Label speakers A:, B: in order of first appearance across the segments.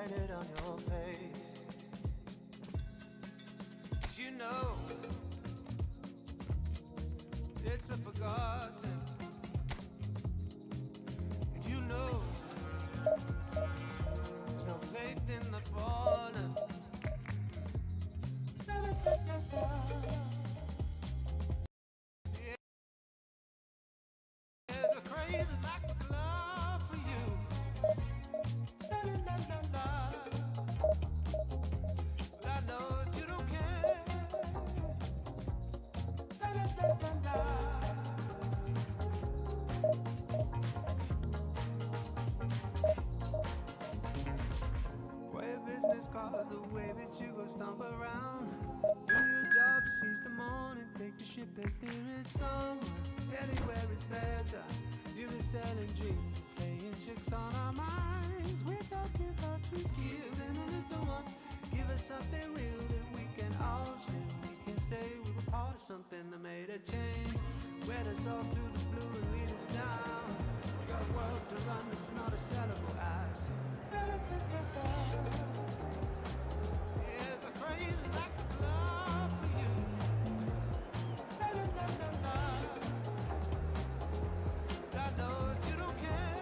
A: write it on your face. 'Cause you know it's a forgotten. And you know there's no faith in the fallen. There's a crazy lack of love for you. But I know that you don't care. Way of business cause the way that you go stomp around. Do your job, seize the morning, take the ship as there is somewhere. Anywhere is better. You've been selling dreams, playing tricks on our minds. We're talking about to give and a little one. Give us something real that we can all share. We can say we were part of something that made a change. Wet us all through the blue and lead us down. Got a world to run that's not a sellable ass. There's a crazy lack of love for you. But I know that you don't care.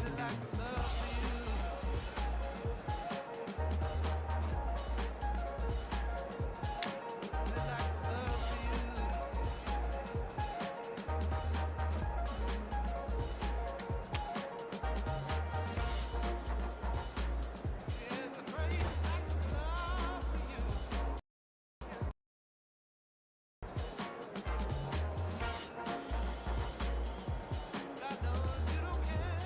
A: The lack of love for you. The lack of love for you. There's a crazy lack of love for you. But I know that you don't care.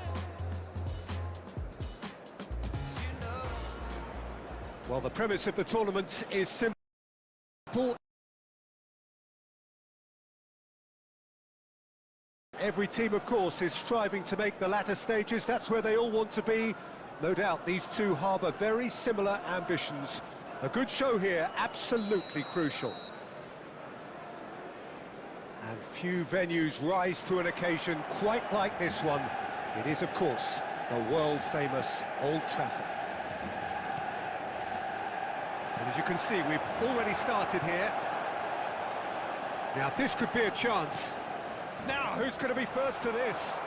A: 'Cause you know
B: Well, the premise of the tournament is simple. Every team, of course, is striving to make the latter stages. That's where they all want to be. No doubt these two harbour very similar ambitions. A good show here, absolutely crucial. And few venues rise to an occasion quite like this one. It is, of course, the world-famous Old Trafford. And as you can see, we've already started here. Now, this could be a chance. Now, who's going to be first to this?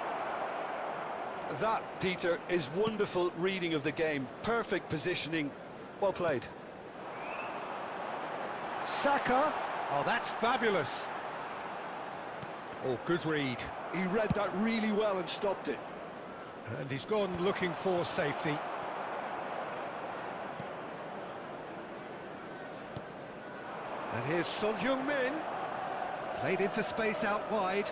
C: That, Peter, is wonderful reading of the game. Perfect positioning. Well played.
B: Saka. Oh, that's fabulous. Oh, good read.
C: He read that really well and stopped it.
B: And he's gone looking for safety. And here's Son Heung-min. Played into space out wide.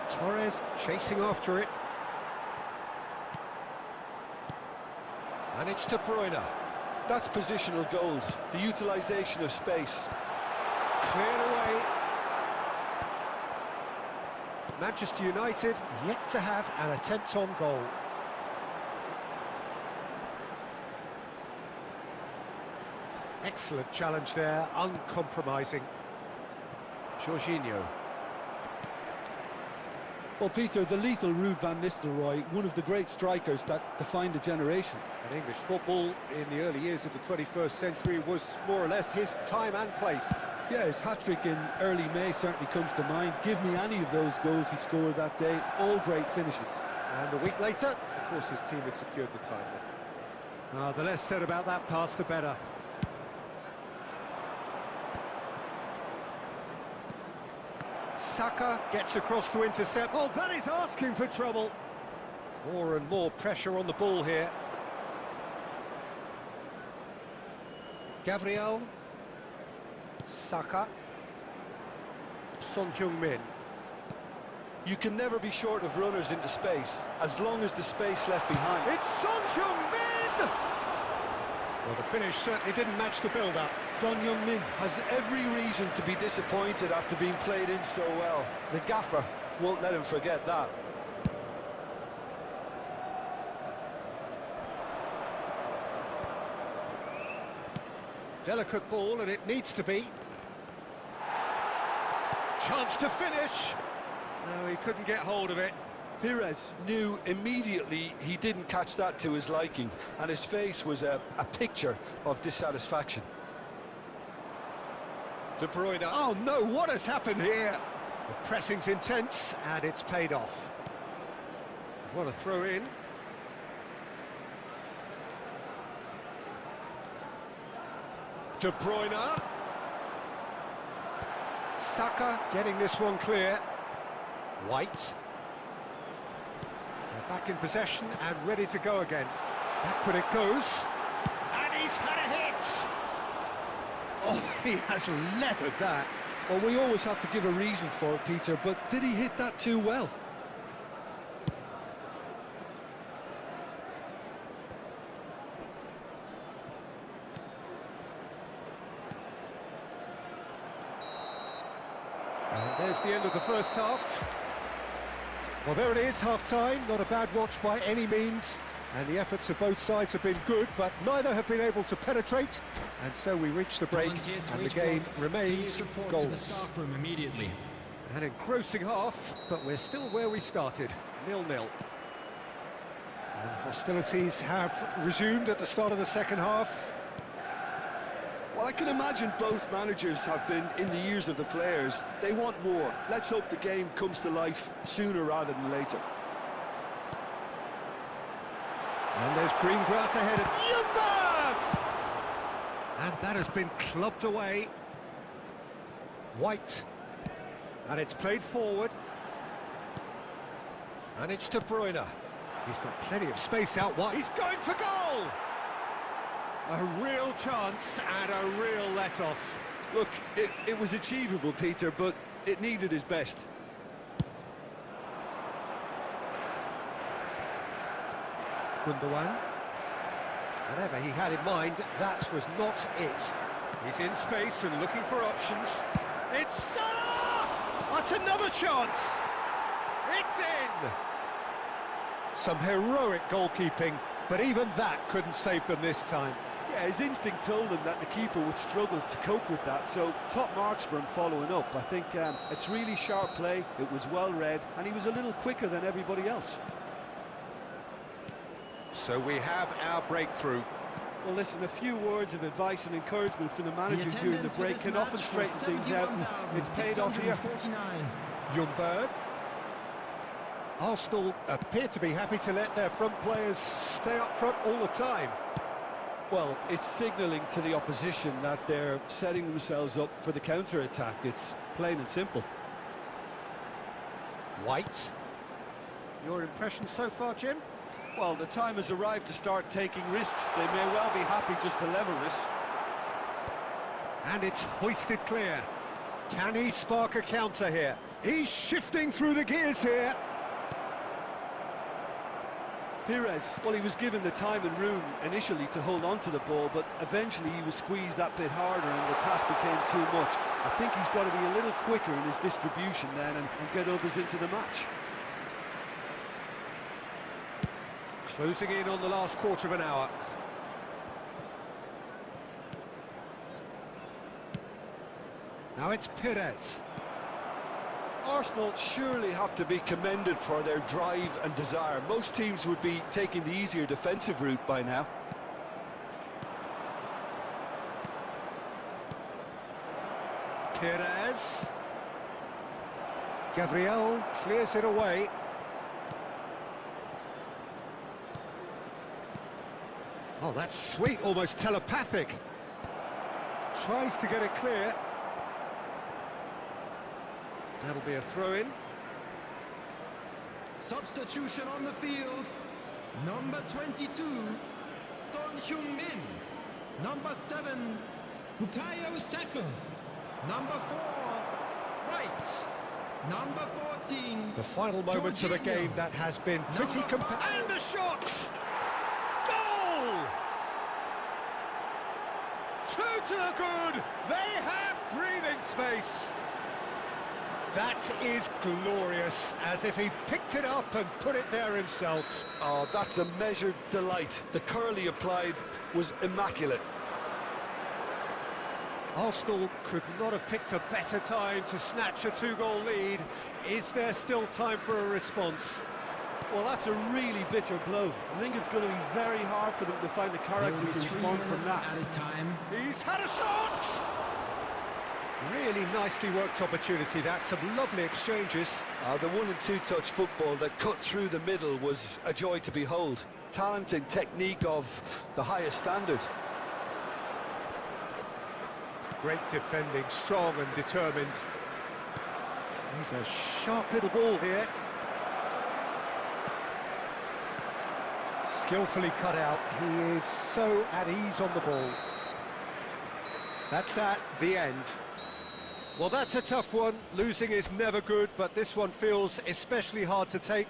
B: Torres chasing after it.
C: And it's De Bruyne. That's positional gold. The utilisation of space.
B: Cleared away. Manchester United yet to have an attempt on goal. Excellent challenge there, uncompromising. Jorginho.
C: Well, Peter, the lethal Ruud van Nistelrooy, one of the great strikers that defined a generation.
B: And English football in the early years of the 21st century was more or less his time and place.
C: Yeah, his hat-trick in early May certainly comes to mind. Give me any of those goals he scored that day, all great finishes.
B: And a week later, of course, his team had secured the title. The less said about that pass, the better. Saka gets across to intercept. Oh, that is asking for trouble. More and more pressure on the ball here. Gabriel. Saka. Son Heung-min.
C: You can never be short of runners into space, as long as the space left behind.
B: It's Son Heung-min! Well, the finish certainly didn't match the build-up.
C: Son Heung-min has every reason to be disappointed after being played in so well. The gaffer won't let him forget that.
B: Delicate ball, and it needs to be. Chance to finish. No, he couldn't get hold of it.
C: Pires knew immediately he didn't catch that to his liking, and his face was a picture of dissatisfaction.
B: De Bruyne. Oh no, what has happened here? The pressing's intense, and it's paid off. What a throw in. De Bruyne. Saka getting this one clear. White. They're back in possession and ready to go again. Backward it goes. And he's had a hit! Oh, he has leathered that.
C: Well, we always have to give a reason for it, Peter, but did he hit that too well?
B: And there's the end of the first half. Well, there it is, half-time. Not a bad watch by any means. And the efforts of both sides have been good, but neither have been able to penetrate. And so we reach the break, and the game remains goalless.
D: Immediately.
B: An engrossing half, but we're still where we started, 0-0. And hostilities have resumed at the start of the second half.
C: Well, I can imagine both managers have been in the ears of the players. They want more. Let's hope the game comes to life sooner rather than later.
B: And there's green grass ahead of Ljungberg! And that has been clubbed away. White. And it's played forward. And it's De Bruyne. He's got plenty of space out wide. He's going for goal! A real chance and a real let-off.
C: Look, it was achievable, Peter, but it needed his best.
B: Gundogan. Whatever he had in mind, that was not it. He's in space and looking for options. It's Salah! That's another chance! It's in! Some heroic goalkeeping, but even that couldn't save them this time.
C: Yeah, his instinct told him that the keeper would struggle to cope with that, so top marks for him following up. I think it's really sharp play, it was well read, and he was a little quicker than everybody else.
B: So we have our breakthrough.
C: Well, listen, a few words of advice and encouragement from the manager during the break can often straighten things out, and it's paid off here.
B: Ljungberg. Arsenal appear to be happy to let their front players stay up front all the time.
C: Well, it's signalling to the opposition that they're setting themselves up for the counter-attack. It's plain and simple.
B: White. Your impression so far, Jim?
C: Well, the time has arrived to start taking risks. They may well be happy just to level this.
B: And it's hoisted clear. Can he spark a counter here? He's shifting through the gears here.
C: Pires, well, he was given the time and room initially to hold on to the ball, but eventually he was squeezed that bit harder and the task became too much. I think he's got to be a little quicker in his distribution then and get others into the match.
B: Closing in on the last quarter of an hour. Now it's Pires.
C: Arsenal surely have to be commended for their drive and desire. Most teams would be taking the easier defensive route by now.
B: Pires. Gabriel clears it away. Oh, that's sweet, almost telepathic. Tries to get it clear. That'll be a throw-in.
D: Substitution on the field. Number 22, Son Heung-min. Number 7, Bukayo Saka. Number 4, Wright. Number 14.
B: The final moments of the game that has been pretty competitive. And a shot! Goal! 2 to the good. They have breathing space. That is glorious, as if he picked it up and put it there himself.
C: Oh, that's a measured delight. The curl he applied was immaculate.
B: Arsenal could not have picked a better time to snatch a 2-goal lead. Is there still time for a response?
C: Well, that's a really bitter blow. I think it's going to be very hard for them to find the character to respond from that.
D: Added time.
B: He's had a shot! Really nicely worked opportunity, that. Some lovely exchanges.
C: The 1- and 2-touch football that cut through the middle was a joy to behold. Talent and technique of the highest standard.
B: Great defending, strong and determined. He's a sharp little ball here. Skillfully cut out. He is so at ease on the ball. That's that, the end. Well, that's a tough one. Losing is never good, but this one feels especially hard to take.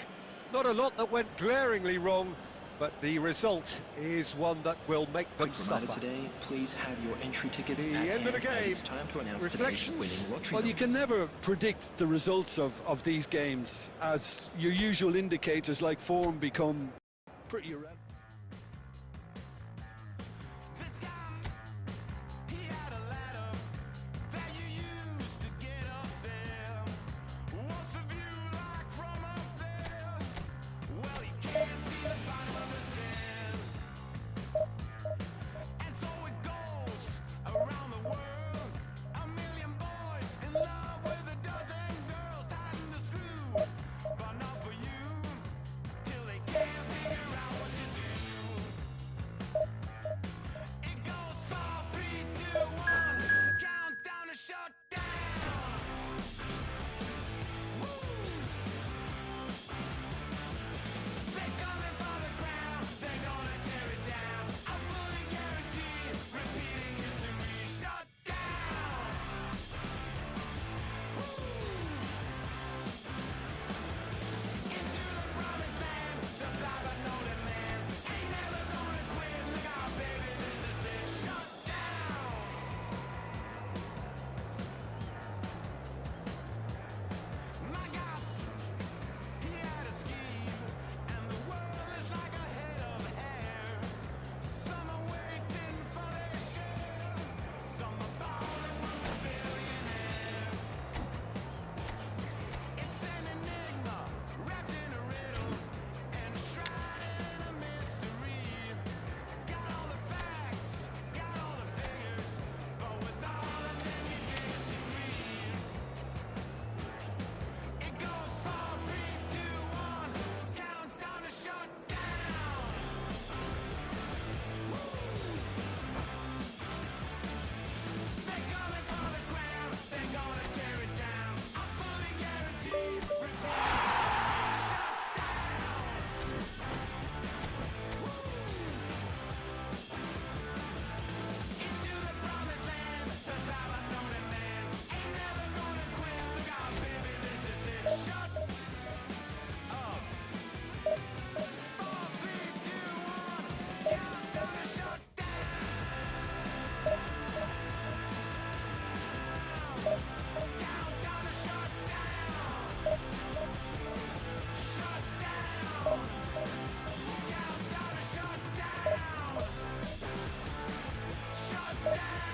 B: Not a lot that went glaringly wrong, but the result is one that will make them suffer.
E: Today, please have your entry tickets
B: The
E: at
B: end of the
E: hand, and
B: game.
E: it's time to announce
B: Reflections?
E: today's winning lottery
C: Well, you
E: number.
C: can never predict the results of these games, as your usual indicators like form become pretty irrelevant.
A: This guy, he had a ladder that you used to get up there. What's the view like from up there? Well, he can't see the bottom of the stairs. And so it goes around the world. A million boys in love with a dozen girls, tighten the screw, but not for you, till they can't figure out what to do. It goes 4, 3, 2, 1. Countdown to shut down. Woo! They're coming for the ground. They're gonna tear it down. I'm fully guaranteed. Repeating history. Shut down. Into the promised land. Supply but no demand. Ain't never gonna quit. Look out, baby, this is it. Shut down. My God, he had a scheme, and the world is like a head of hair. Some are waiting for their share. Some are balling once a billionaire. It's an enigma wrapped in a riddle, enshrined in a mystery. Got all the facts, got all the figures, but with all of them you disagree. It goes 4, 3, 2, 1. Countdown to shut down. They're coming for the ground. They're gonna tear it down. I'm fully guaranteed. Shut down. Into the promised land. Supply but no demand. Ain't never gonna quit. Look out, baby, this is it. Shut up. 4, 3, 2, 1. Countdown to shut down. Countdown to shut down. Shut down. Countdown to shut down. Shut down.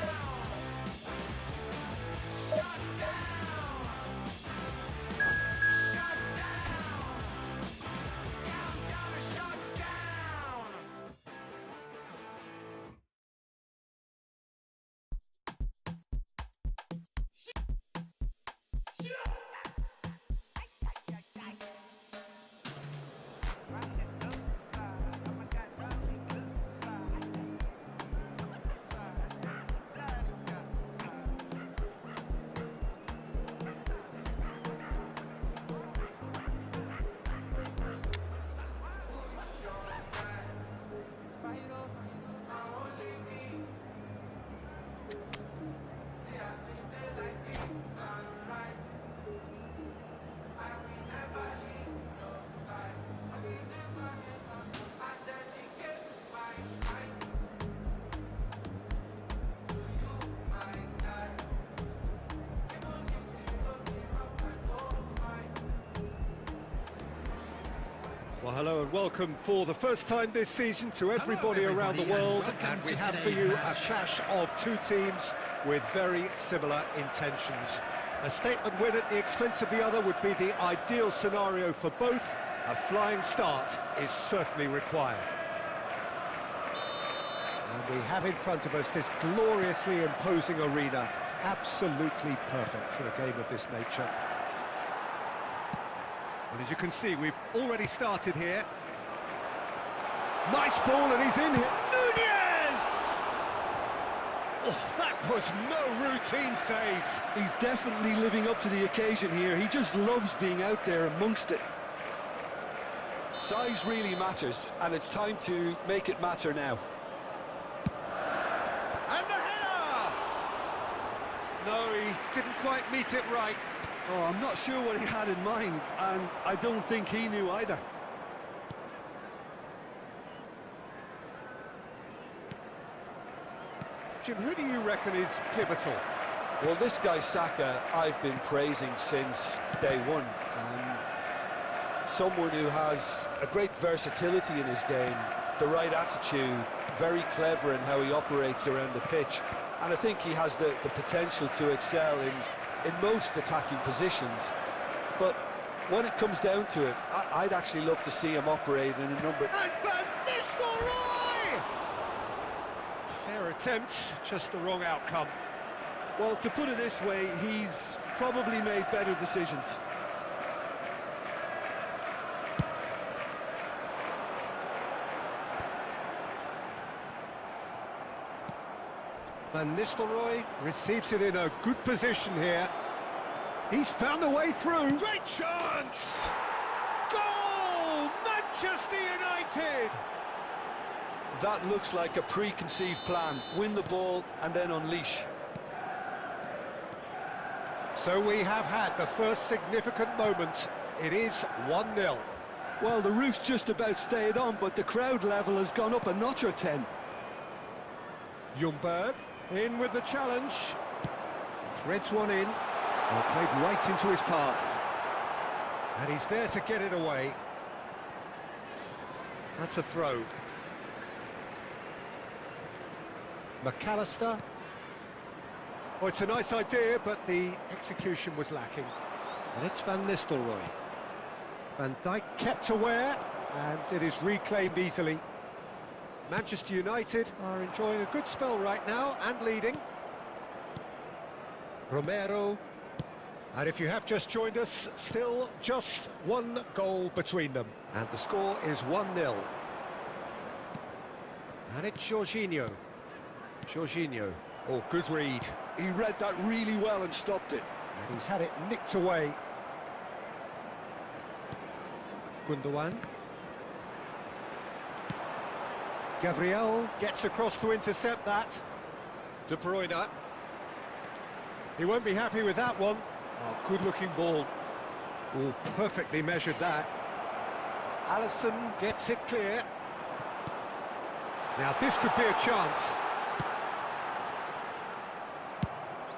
A: Shut down. Shut down. Countdown to shut down.
B: Well, hello and welcome for the first time this season to everybody around the
D: everybody,
B: world,
D: and welcome
B: and we
D: to
B: have for
D: today's
B: you
D: match.
B: a clash of two teams with very similar intentions. A statement win at the expense of the other would be the ideal scenario for both, A flying start is certainly required. And we have in front of us this gloriously imposing arena. Absolutely perfect for a game of this nature. And as you can see, we've already started here. Nice ball, and he's in here. Nunez! Oh, that was no routine save.
C: He's definitely living up to the occasion here. He just loves being out there amongst it. Size really matters, and it's time to make it matter now.
B: And the header! No, he didn't quite meet it right.
C: Oh, I'm not sure what he had in mind, and I don't think he knew either.
B: Jim, who do you reckon is pivotal?
C: Well, this guy Saka, I've been praising since day one. Someone who has a great versatility in his game, the right attitude, very clever in how he operates around the pitch. And I think he has the potential to excel in most attacking positions. But when it comes down to it, I'd actually love to see him operate in a number...
B: And Van Nistelrooy! Fair attempt, just the wrong outcome.
C: Well, to put it this way, he's probably made better decisions.
B: Van Nistelrooy receives it in a good position here. He's found a way through. Great chance! Goal! Manchester United!
C: That looks like a preconceived plan. Win the ball and then unleash.
B: So we have had the first significant moment. It is 1-0.
C: Well, the roof's just about stayed on, but the crowd level has gone up a notch or 10.
B: Ljungberg in with the challenge. Threads one in. Well, played right into his path. And he's there to get it away. That's a throw. McAllister. Oh, it's a nice idea, but the execution was lacking. And it's Van Nistelrooy. Van Dijk kept aware, and it is reclaimed easily. Manchester United are enjoying a good spell right now and leading. Romero. And if you have just joined us, still just one goal between them. And the score is 1-0. And it's Jorginho. Jorginho. Oh, good read.
C: He read that really well and stopped it.
B: And he's had it nicked away. Gundogan. Gabriel gets across to intercept that. De Bruyne. He won't be happy with that one. Oh, good-looking ball. Oh, perfectly measured that. Alisson gets it clear. Now, this could be a chance.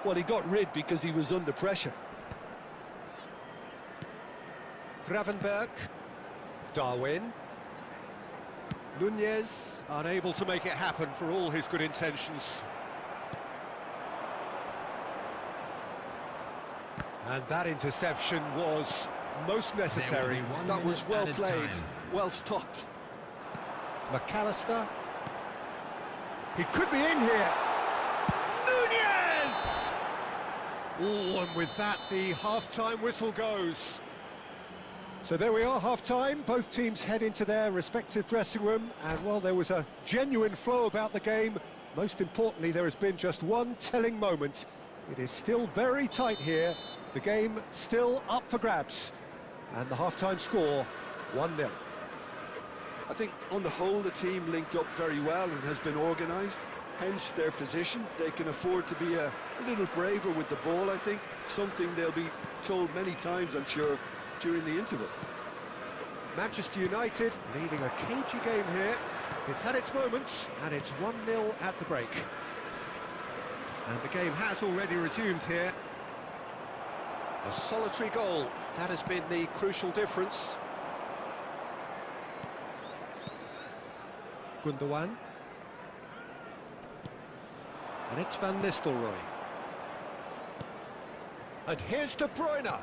C: Well, he got rid because he was under pressure.
B: Gravenberg. Darwin. Nunez, unable to make it happen for all his good intentions. And that interception was most necessary.
C: That was well played, well stopped.
B: McAllister. He could be in here. Nunez! Oh, and with that, the half-time whistle goes. So there we are, half-time. Both teams head into their respective dressing room, and while there was a genuine flow about the game, most importantly, there has been just one telling moment. It is still very tight here. The game still up for grabs, and the half-time score, 1-0.
C: I think on the whole the team linked up very well and has been organised, hence their position. They can afford to be a little braver with the ball, I think, something they'll be told many times, I'm sure, during the interval.
B: Manchester United leading a cagey game here. It's had its moments, and it's 1-0 at the break. And the game has already resumed here. A solitary goal, that has been the crucial difference. Gundogan. And it's Van Nistelrooy. And here's De Bruyne.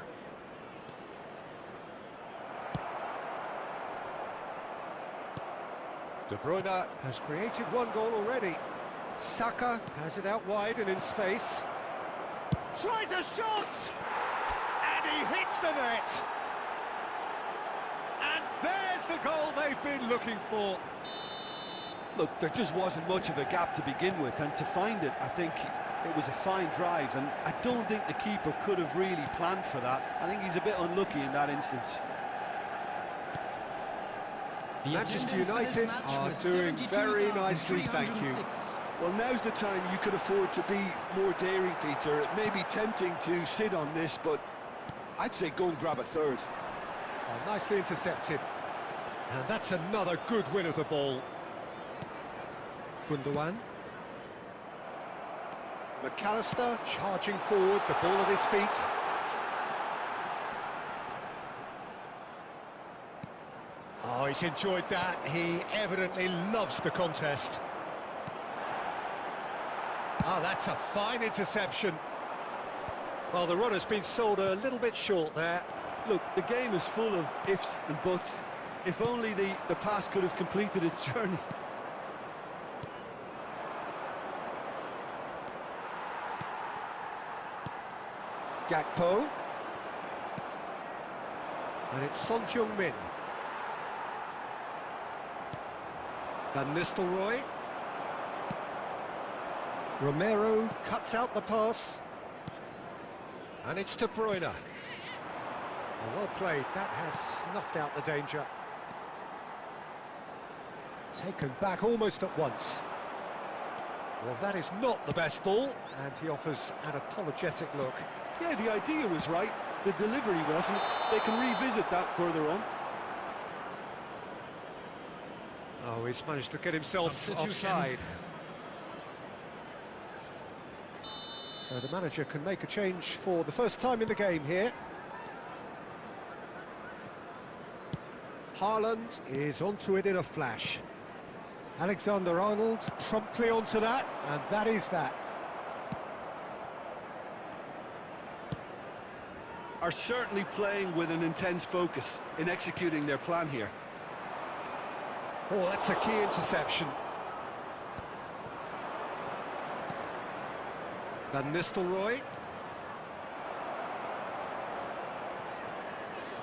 B: De Bruyne has created one goal already. Saka has it out wide and in space. Tries a shot! And he hits the net! And there's the goal they've been looking for.
C: Look, there just wasn't much of a gap to begin with, and to find it, I think it was a fine drive, and I don't think the keeper could have really planned for that. I think he's a bit unlucky in that instance.
B: Manchester United are doing very nicely, thank you.
C: Well, now's the time you could afford to be more daring, Peter. It may be tempting to sit on this, but I'd say go and grab a third.
B: Oh, nicely intercepted. And that's another good win of the ball. Gundogan. McAllister charging forward, the ball at his feet. Oh, he's enjoyed that. He evidently loves the contest. Oh, that's a fine interception. Well, the run has been sold a little bit short there.
C: Look, the game is full of ifs and buts. If only the pass could have completed its journey.
B: Gakpo. And it's Son Heung-min. Van Nistelrooy. Romero cuts out the pass. And it's De Bruyne. Oh, well played, that has snuffed out the danger. Taken back almost at once. Well, that is not the best ball, and he offers an apologetic look.
C: Yeah, the idea was right, the delivery wasn't. They can revisit that further on.
B: Oh, he's managed to get himself offside. So the manager can make a change for the first time in the game here. Haaland is onto it in a flash. Alexander-Arnold promptly onto that, and that is that.
C: Are certainly playing with an intense focus in executing their plan here.
B: Oh, that's a key interception. Van Nistelrooy.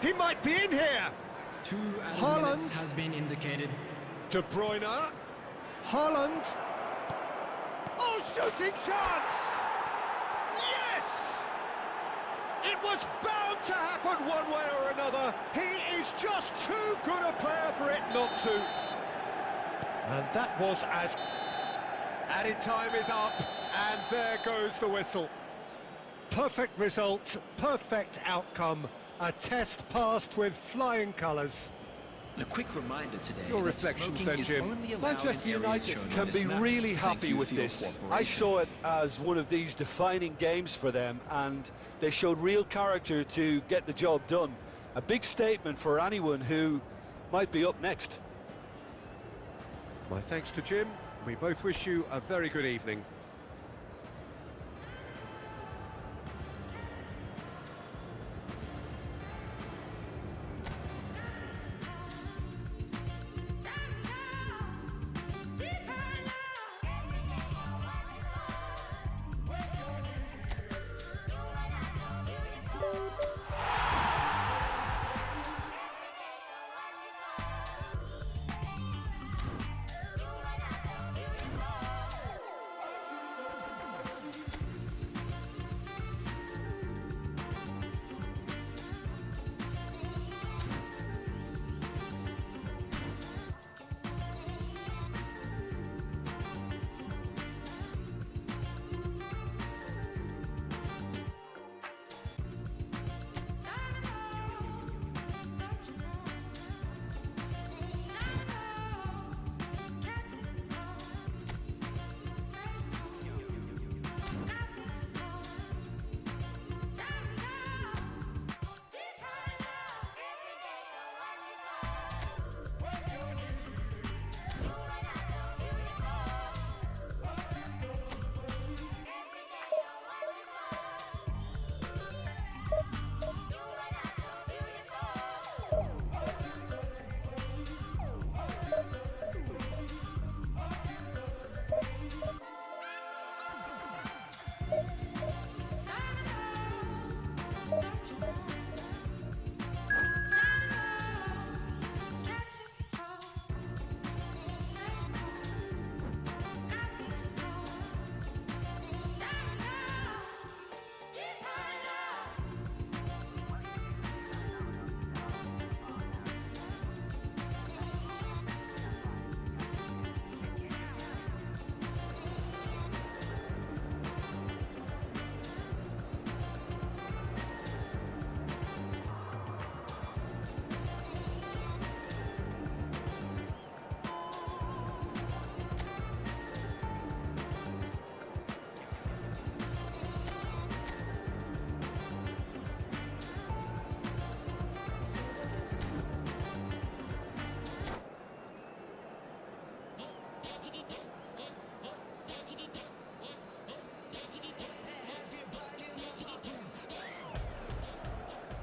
B: He might be in here! Haaland
D: has been indicated.
B: De Bruyne. Haaland. Oh, shooting chance! Yes! It was bound to happen one way or another. He is just too good a player for it not to. And that was as... Added time is up, and there goes the whistle. Perfect result, perfect outcome. A test passed with flying colours.
E: A quick reminder today.
B: Your
E: that
B: reflections
E: smoking
B: then,
E: is
B: Jim.
E: only allowed
C: Manchester
E: in areas
C: United
E: shown
C: can
E: on
C: be
E: this map.
C: really
E: Thank
C: happy
E: you
C: with
E: for your
C: this. I
E: cooperation.
C: saw it as one of these defining games for them, and they showed real character to get the job done. A big statement for anyone who might be up next.
B: My thanks to Jim. We both wish you a very good evening.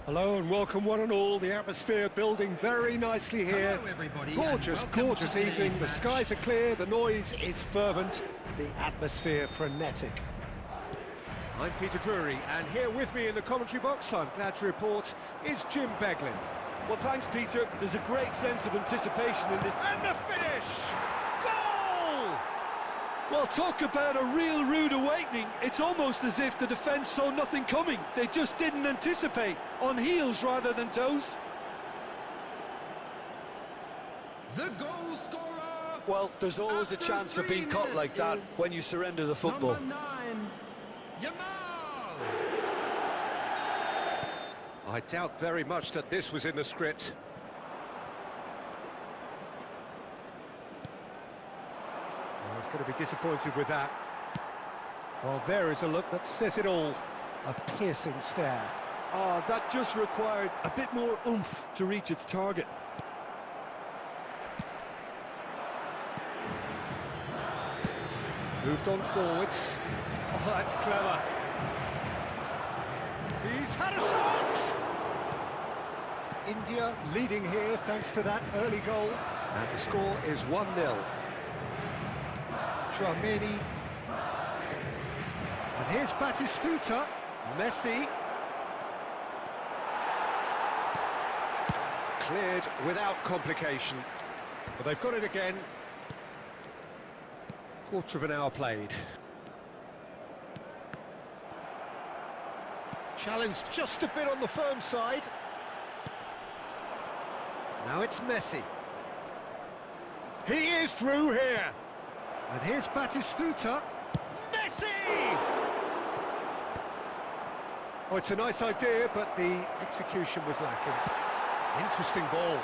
B: Hello and welcome one and all. The atmosphere building very nicely here.
D: Hello, everybody,
B: Gorgeous,
D: and welcome
B: gorgeous
D: to today's
B: evening. The
D: match.
B: skies are clear, the noise is fervent, the atmosphere frenetic. I'm Peter Drury, and here with me in the commentary box, I'm glad to report, is Jim Beglin.
C: Well, thanks, Peter. There's a great sense of anticipation in this.
B: And the finish! Goal!
C: Well, talk about a real rude awakening. It's almost as if the defence saw nothing coming. They just didn't anticipate. On heels rather than toes.
D: The goal scorer.
C: Well, there's always a
D: after
C: chance of
D: 3
C: being caught like that
D: minutes
C: when you surrender the football.
D: Number 9, Yamal.
B: I doubt very much that this was in the script. Oh, he's going to be disappointed with that. Well, there is a look that says it all. A piercing stare.
C: Oh, that just required a bit more oomph to reach its target.
B: Moved on forwards. Oh, that's clever. He's had a shot! India leading here thanks to that early goal. And the score is 1-0. Chouameni. And here's Batistuta. Messi. Cleared without complication. But they've got it again. Quarter of an hour played. Challenged just a bit on the firm side. Now it's Messi. He is through here. And here's Batistuta. Messi! Oh, it's a nice idea, but the execution was lacking. Interesting ball.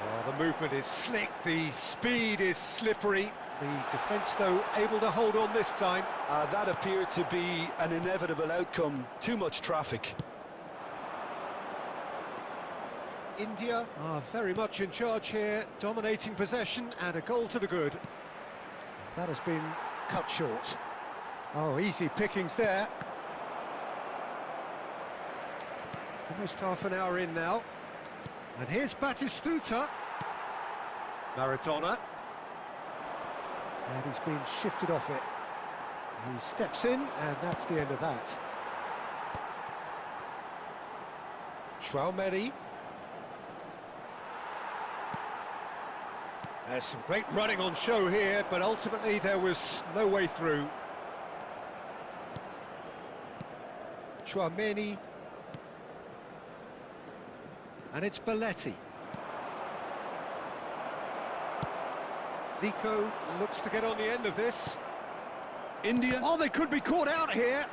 B: Oh, the movement is slick, the speed is slippery. The defence, though, able to hold on this time.
C: That appeared to be an inevitable outcome. Too much traffic.
B: India are very much in charge here, dominating possession and a goal to the good. That has been cut short. Oh, easy pickings there. Almost half an hour in now. And here's Batistuta. Maradona. And he's been shifted off it. He steps in, and that's the end of that. Chouameni. There's some great running on show here, but ultimately there was no way through. Chouameni. And it's Belletti. Zico looks to get on the end of this.
C: India.
B: Oh, they could be caught out here.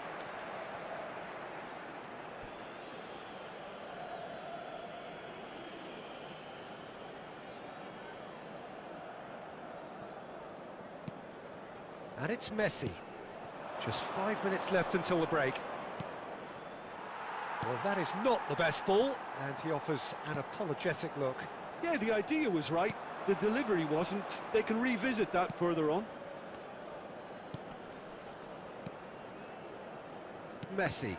B: And it's Messi. Just 5 minutes left until the break. Well, that is not the best ball, and he offers an apologetic look.
C: Yeah, the idea was right. The delivery wasn't. They can revisit that further on.
B: Messi.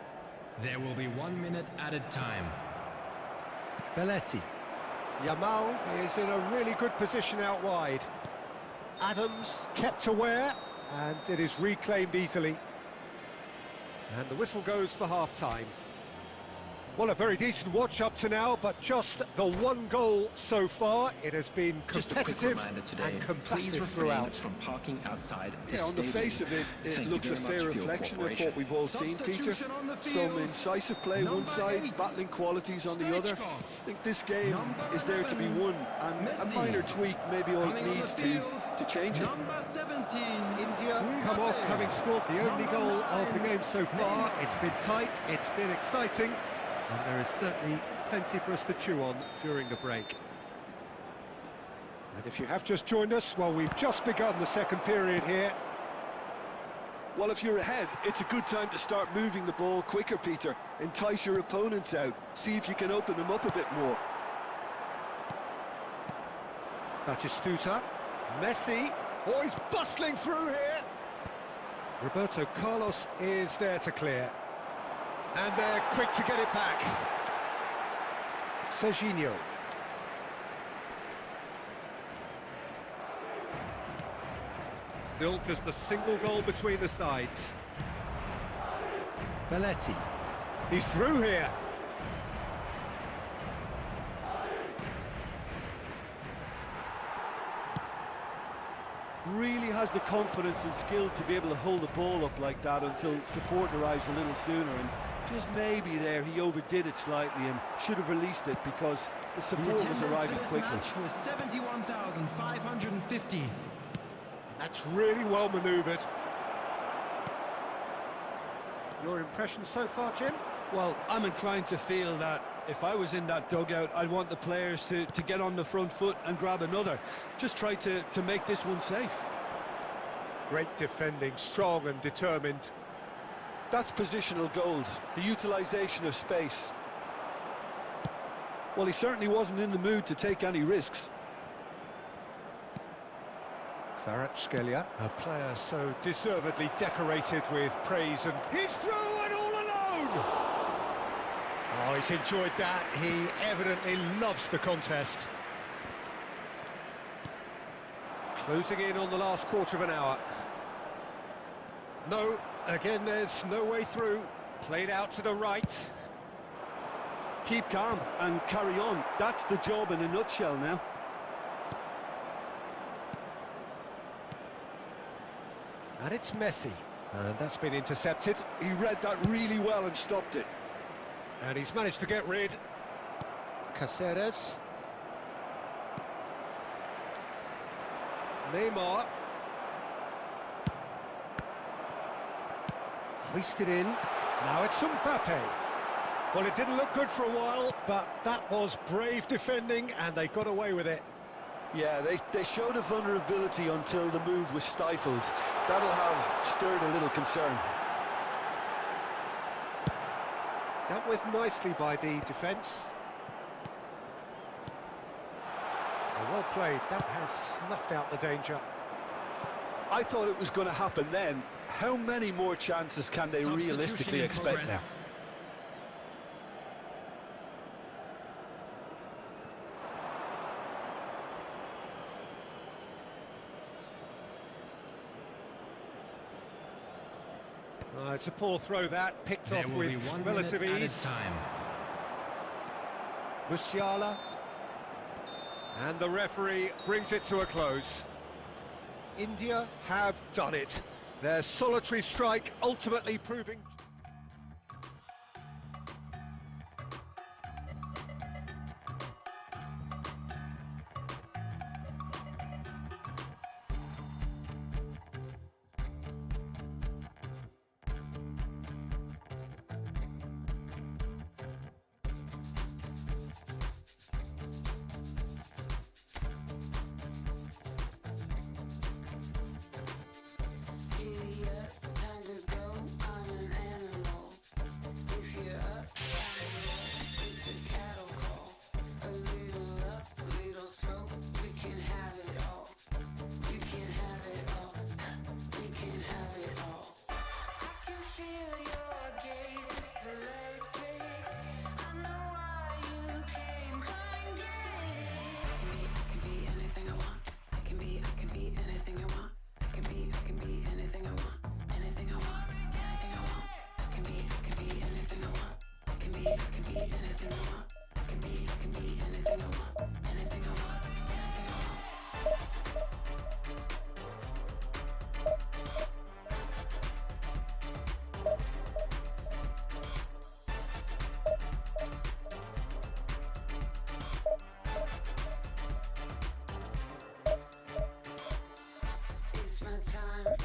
D: There will be 1 minute added time.
B: Belletti. Yamal is in a really good position out wide. Adams kept aware, and it is reclaimed easily. And the whistle goes for half-time. Well, a very decent watch up to now, but just the one goal so far. It has been
E: Just a quick
B: competitive
E: reminder today,
B: and
E: please
B: combative
E: refrain
B: throughout.
E: from parking outside this
C: Yeah, on the
E: stadium.
C: face of it,
E: Thank
C: it
E: you
C: looks a
E: very much
C: fair
E: for your
C: reflection of
E: cooperation.
C: what we've all seen, Peter.
D: Substitution on the
C: Some
D: field.
C: incisive play one
D: Number
C: side,
D: 8.
C: battling qualities on the other.
D: Stoichkov.
C: I think this game
D: Number
C: is there to be
D: 11.
C: won, and a
D: Messi.
C: minor tweak maybe all it
D: Coming on the
C: needs
D: field,
C: to change it.
D: Number 17.
B: India come off having scored the only
D: Number
B: goal of the
D: 9.
B: game so far. It's been tight, it's been exciting, and there is certainly plenty for us to chew on during the break. And if you have just joined us, well, we've just begun the second period here.
C: Well, if you're ahead, it's a good time to start moving the ball quicker, Peter. Entice your opponents out. See if you can open them up a bit more.
B: Batistuta. Messi. Oh, he's bustling through here. Roberto Carlos is there to clear. And they're quick to get it back.
F: Serginho.
B: Still just the single goal between the sides.
F: Belletti.
B: He's through here.
C: Really has the confidence and skill to be able to hold the ball up like that until support arrives a little sooner, and just maybe there he overdid it slightly and should have released it because the support was arriving quickly.
D: Was 71,550.
B: That's really well manoeuvred. Your impression so far, Jim?
C: Well, I'm inclined to feel that if I was in that dugout, I'd want the players to get on the front foot and grab another. Just try to make this one safe.
B: Great defending, strong and determined.
C: That's positional gold, the utilisation of space. Well, he certainly wasn't in the mood to take any risks.
F: Kvaratskhelia.
B: A player so deservedly decorated with praise, and he's through and all alone! Oh, he's enjoyed that. He evidently loves the contest. Closing in on the last quarter of an hour. No, again, there's no way through. Played out to the right.
C: Keep calm and carry on. That's the job in a nutshell now.
B: And it's Messi. And that's been intercepted.
C: He read that really well and stopped it.
B: And he's managed to get rid. Caceres. Neymar. Hoisted in. Now it's Mbappe. Well, it didn't look good for a while, but that was brave defending, and they got away with it.
C: Yeah, they showed a vulnerability until the move was stifled. That'll have stirred a little concern.
B: Dealt with nicely by the defence. Well played. That has snuffed out the danger.
C: I thought it was going to happen then. How many more chances can they realistically expect now?
B: It's a poor throw that, picked off with relative ease. Musiala. And the referee brings it to a close. India have done it. Their solitary strike ultimately proving...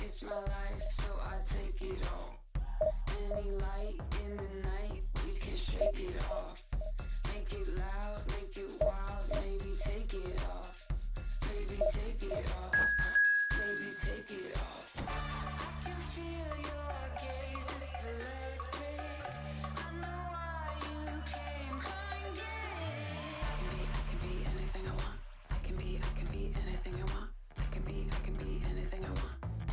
A: It's my life, so I take it all. Any light in the night, we can shake it off. Make it loud, make it wild, maybe take it off. Maybe take it off, maybe take it off. I can feel your gaze, it's electric. I know why you came, come get it. I can be anything I want. I can be anything I want. I can be anything I want.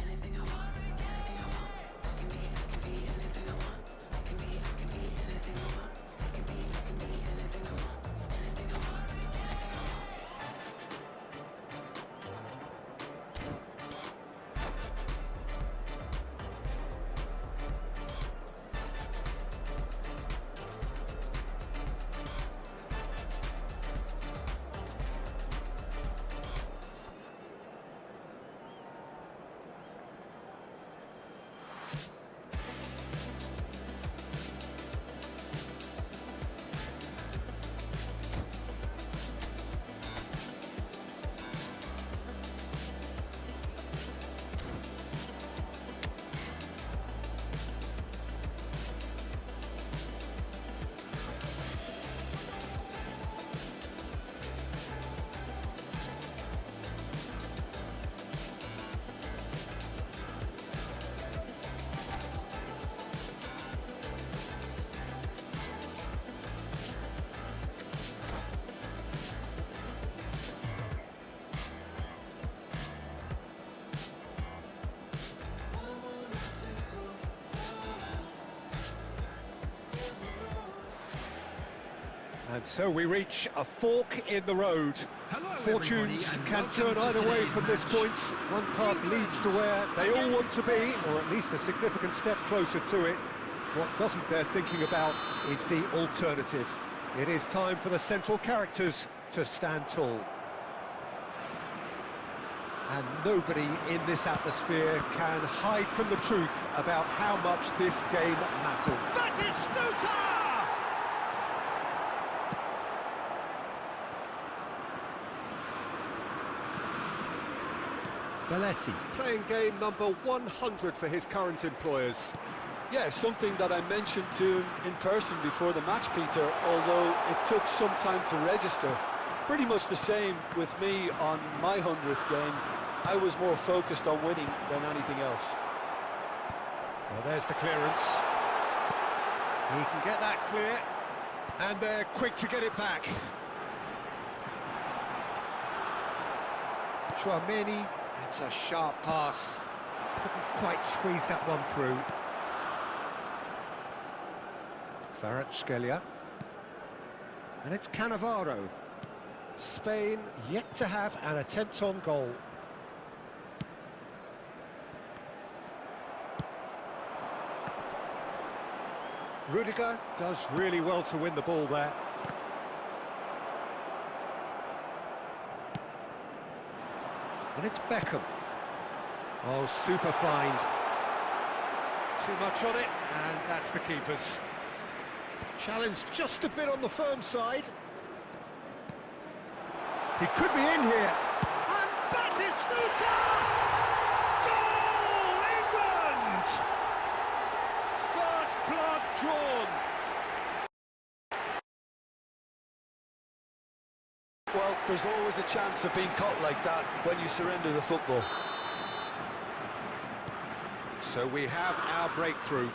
A: Anything I want, anything I want. I can be anything I want. I can be anything I want.
B: And so we reach a fork in the road.
D: Hello,
B: Fortunes
D: everybody,
B: can
D: and
B: turn
D: welcome to
B: either way
D: today's
B: from this
D: match.
B: point. One path leads to where they all want to be, or at least a significant step closer to it. What doesn't bear thinking about is the alternative. It is time for the central characters to stand tall. And nobody in this atmosphere can hide from the truth about how much this game matters. Batistuta! Belletti, playing game number 100 for his current employers.
C: Yeah, something that I mentioned to him in person before the match, Peter, although it took some time to register. Pretty much the same with me on my 100th game. I was more focused on winning than anything else.
B: Well, there's the clearance. He can get that clear, and they're quick to get it back. Chouameni, that's a sharp pass. Couldn't quite squeeze that one through. Kvaratskhelia. And it's Cannavaro. Spain yet to have an attempt on goal. Rudiger does really well to win the ball there. And it's Beckham. Oh, super find. Too much on it, and that's the keeper's. Challenge just a bit on the firm side. He could be in here. And Batistuta! Goal, England! First blood drawn.
C: Well, there's always a chance of being caught like that when you surrender the football.
B: So we have our breakthrough.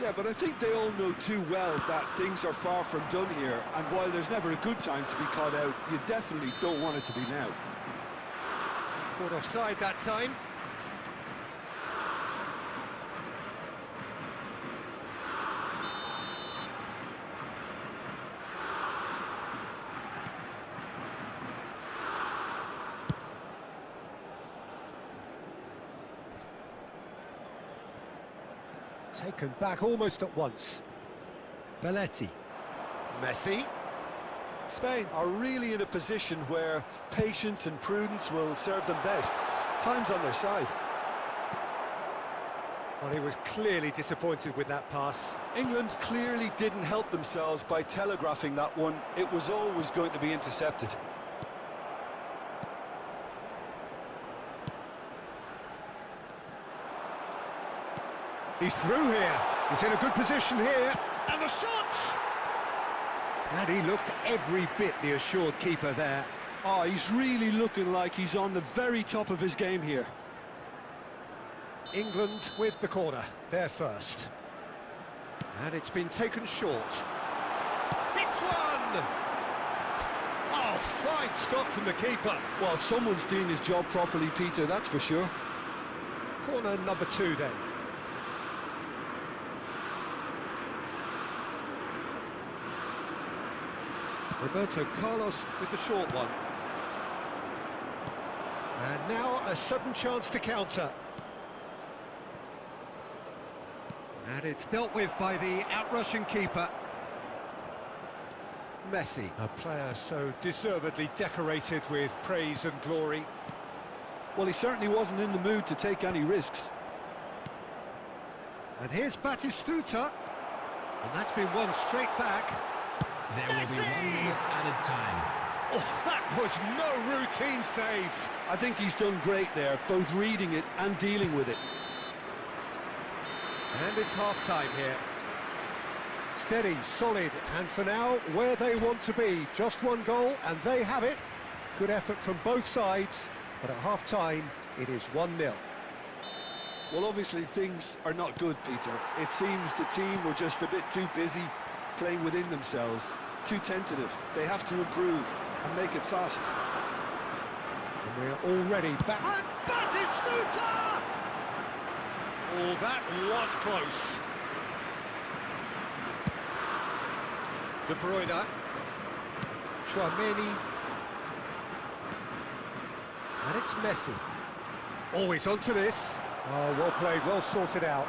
C: Yeah, but I think they all know too well that things are far from done here, and while there's never a good time to be caught out, you definitely don't want it to be now.
B: Caught offside that time. Taken back almost at once. Belletti. Messi.
C: Spain are really in a position where patience and prudence will serve them best. Time's on their side.
B: Well, he was clearly disappointed with that pass.
C: England clearly didn't help themselves by telegraphing that one. It was always going to be intercepted.
B: He's through here. He's in a good position here. And the shot! And he looked every bit the assured keeper there.
C: Oh, he's really looking like he's on the very top of his game here.
B: England with the corner, they're first. And it's been taken short. Hits one! Oh, fine stop from the keeper.
C: Well, someone's doing his job properly, Peter, that's for sure.
B: Corner number 2 then. Roberto Carlos with the short one. And now a sudden chance to counter. And it's dealt with by the outrushing keeper. Messi, a player so deservedly decorated with praise and glory.
C: Well, he certainly wasn't in the mood to take any risks.
B: And here's Batistuta. And that's been won straight back.
D: There will be 1 minute added time.
B: Oh, that was no routine save.
C: I think he's done great there, both reading it and dealing with it.
B: And it's half-time here. Steady, solid, and for now, where they want to be. Just one goal, and they have it. Good effort from both sides, but at half-time, it is 1-0.
C: Well, obviously, things are not good, Peter. It seems the team were just a bit too busy playing within themselves, too tentative. They have to improve and make it fast.
B: And we're already back. And Batistuta! Oh, that was close. De Bruyne. Chouameni. And it's Messi. Always onto this. Oh, well played, well sorted out.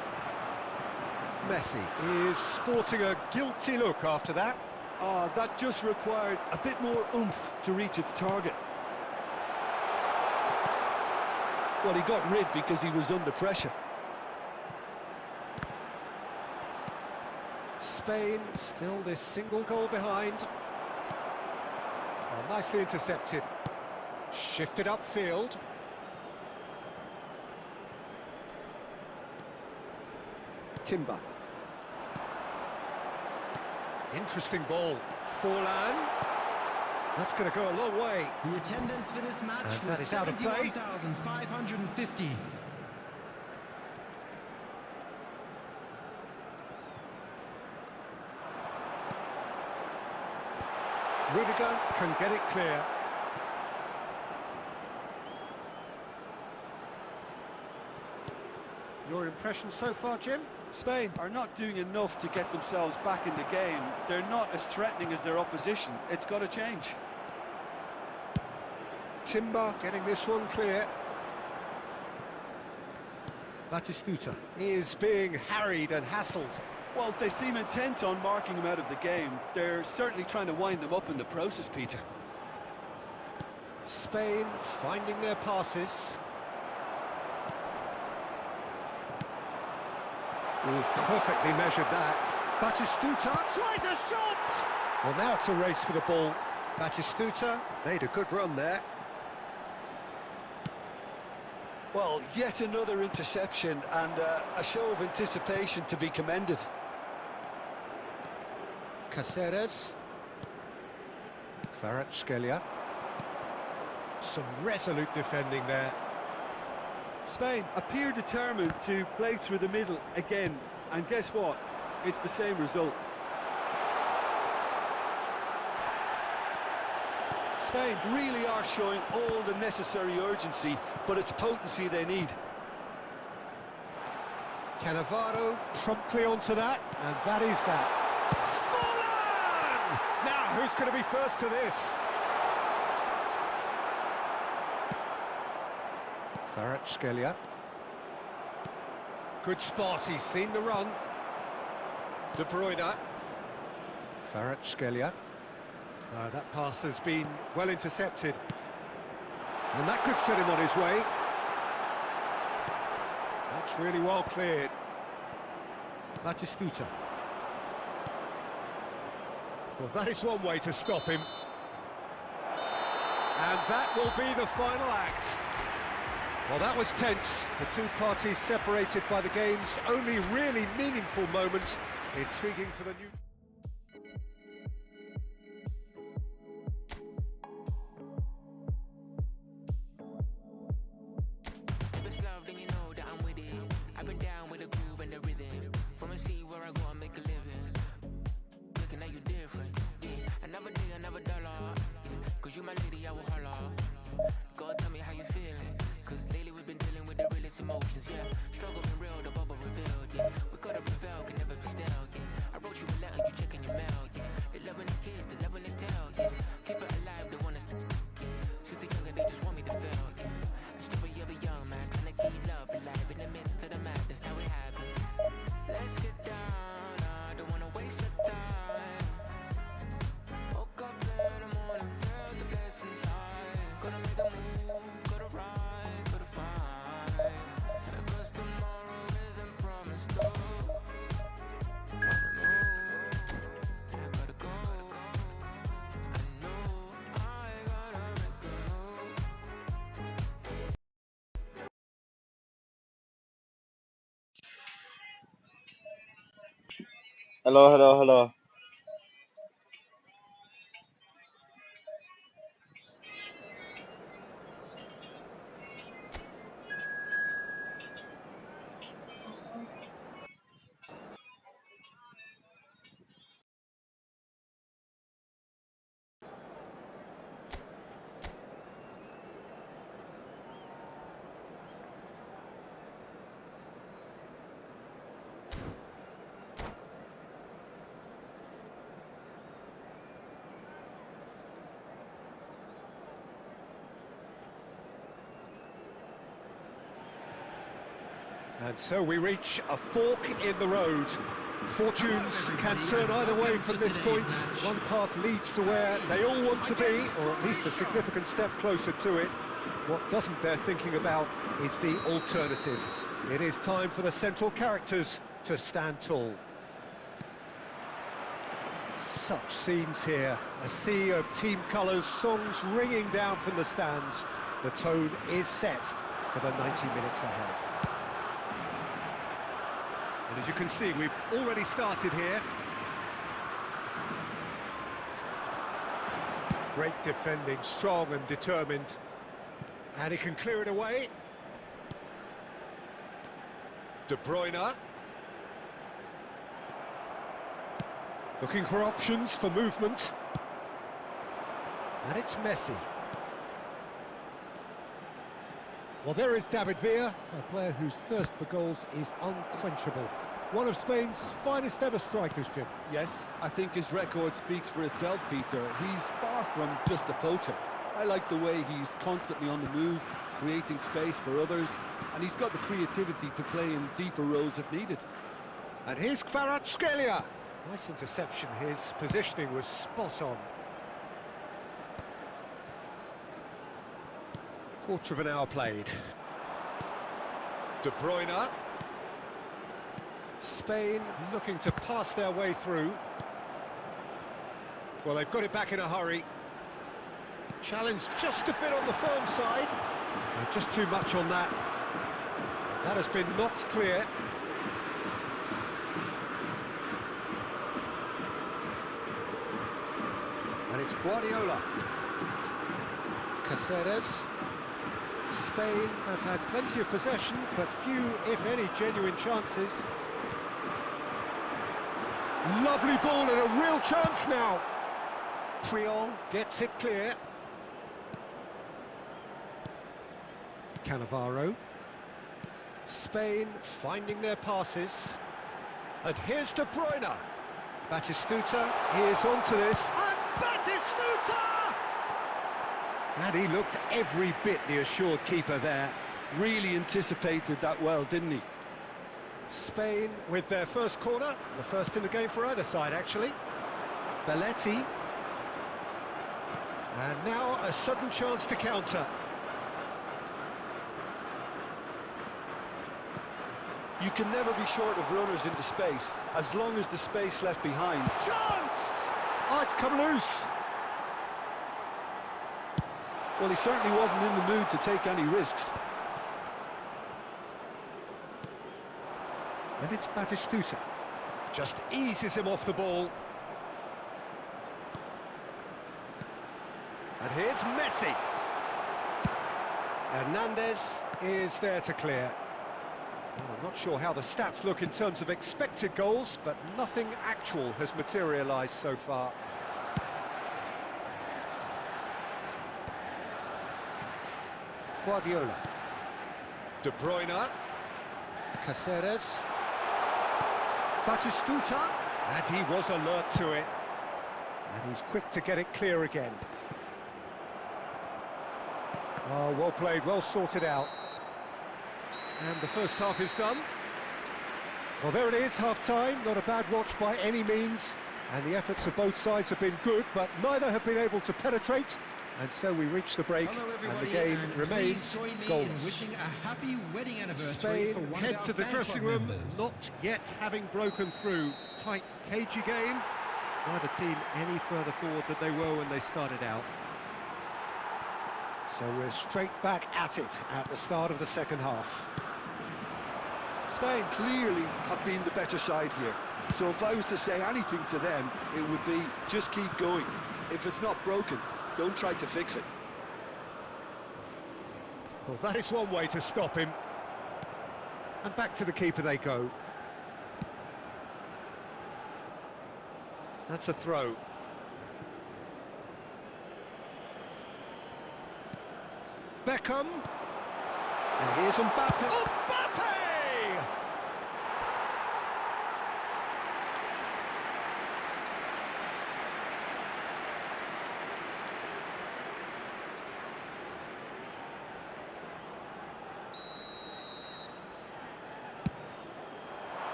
B: Messi is sporting a guilty look after that.
C: Oh, that just required a bit more oomph to reach its target. Well, he got rid because he was under pressure.
B: Spain still this single goal behind. Oh, nicely intercepted. Shifted upfield. Timber. Interesting ball. Forlan. That's going to go a long way.
D: The attendance for this match
B: And
D: was
B: that is out of play.
D: 71,550.
B: Rudiger can get it clear. Your impression so far, Jim?
C: Spain are not doing enough to get themselves back in the game. They're not as threatening as their opposition. It's got to change.
B: Timber getting this one clear. Batistuta is being harried and hassled.
C: Well, they seem intent on marking him out of the game. They're certainly trying to wind them up in the process, Peter.
B: Spain finding their passes. Oh, perfectly measured that. Batistuta tries a shot! Well, now it's a race for the ball. Batistuta made a good run there.
C: Well, yet another interception and a show of anticipation to be commended.
B: Caceres. Kvaratskhelia. Some resolute defending there.
C: Spain appear determined to play through the middle again, and guess what? It's the same result. Spain really are showing all the necessary urgency, but it's potency they need.
B: Cannavaro promptly onto that, and that is that. Forlan! Now, who's going to be first to this? Kvaratskhelia. Good spot, he's seen the run. De Bruyne. Kvaratskhelia. That pass has been well intercepted. And that could set him on his way. That's really well cleared. Batistuta. Well, that is one way to stop him. And that will be the final act. Well, that was tense. The two parties separated by the game's only really meaningful moment. Intriguing for the new...
G: Hello, hello, hello.
B: And so we reach a fork in the road. Fortunes can turn either way from this point. One path leads to where they all want to be, or at least a significant step closer to it. What doesn't bear thinking about is the alternative. It is time for the central characters to stand tall. Such scenes here, a sea of team colours, songs ringing down from the stands. The tone is set for the 90 minutes ahead. And as you can see, we've already started here. Great defending, strong and determined. And he can clear it away. De Bruyne. Looking for options for movement. And it's Messi. Well, there is David Villa, a player whose thirst for goals is unquenchable. One of Spain's finest ever strikers, Jim.
C: Yes, I think his record speaks for itself, Peter. He's far from just a poacher. I like the way he's constantly on the move, creating space for others, and he's got the creativity to play in deeper roles if needed.
B: And here's Kvaratskhelia. Nice interception, his positioning was spot on. Quarter of an hour played. De Bruyne. Spain looking to pass their way through. Well, they've got it back in a hurry. Challenge just a bit on the firm side. Just too much on that. That has been knocked clear. And it's Guardiola. Caceres. Spain have had plenty of possession, but few, if any, genuine chances. Lovely ball and a real chance now. Puyol gets it clear. Cannavaro. Spain finding their passes. And here's De Bruyne. Batistuta is onto this. And Batistuta! And he looked every bit the assured keeper there.
C: Really anticipated that well, didn't he?
B: Spain with their first corner, the first in the game for either side, actually. Belletti. And now a sudden chance to counter.
C: You can never be short of runners into space, as long as the space left behind.
B: Chance! Oh, it's come loose.
C: Well, he certainly wasn't in the mood to take any risks.
B: And it's Batistuta. Just eases him off the ball. And here's Messi. Hernandez is there to clear. Well, I'm not sure how the stats look in terms of expected goals, but nothing actual has materialised so far. Guardiola. De Bruyne. Caceres. Batistuta. And he was alert to it. And he's quick to get it clear again. Oh, well played, well sorted out. And the first half is done. Well, there it is, half-time. Not a bad watch by any means. And the efforts of both sides have been good, but neither have been able to penetrate. And so we reach the break, and the game remains goalless.
D: Wishing a happy wedding anniversary
B: Spain
D: for one of
B: head
D: our
B: to the
D: fan
B: dressing
D: club
B: room,
D: members.
B: not yet having broken through. Tight, cagey game. Neither team any further forward than they were when they started out. So we're straight back at it at the start of the second half.
C: Spain clearly have been the better side here. So if I was to say anything to them, it would be just keep going. If it's not broken, don't try to fix it.
B: Well, that is one way to stop him. And back to the keeper they go. That's a throw. Beckham. And here's Mbappe. Mbappe!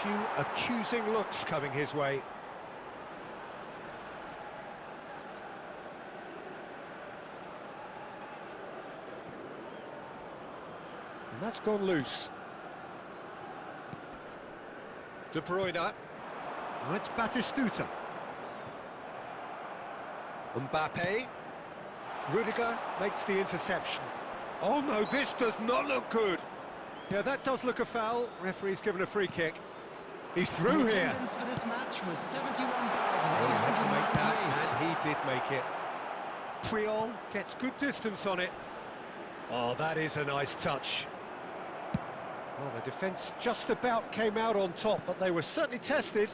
B: few accusing looks coming his way. And that's gone loose. De Bruyne. Now it's Batistuta. Mbappe. Rudiger makes the interception. Oh no, this does not look good. Yeah, that does look a foul. Referee's given a free kick. He's through
D: The
B: here.
D: attendance for this match was
B: He had to make that,
D: 71,898.
B: and he did make it. Puyol gets good distance on it. Oh, that is a nice touch. Well, the defence just about came out on top, but they were certainly tested.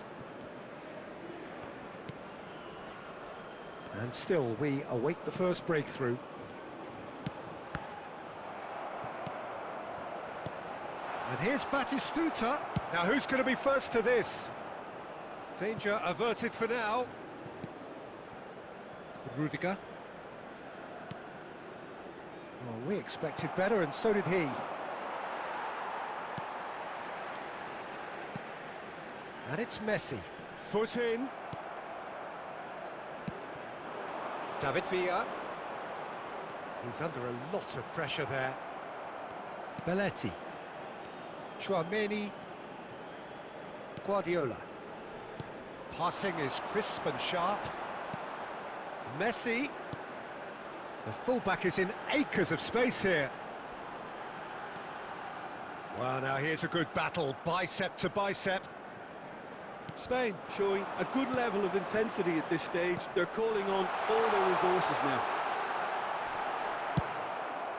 B: And still, we await the first breakthrough. And here's Batistuta. Now, who's going to be first to this? Danger averted for now. Rudiger. Oh, we expected better, and so did he. And it's Messi. Foot in. David Villa. He's under a lot of pressure there. Belletti. Tchouaméni. Guardiola. Passing is crisp and sharp. Messi. The fullback is in acres of space here. Well, now here's a good battle, bicep to bicep.
C: Spain showing a good level of intensity at this stage. They're calling on all their resources now.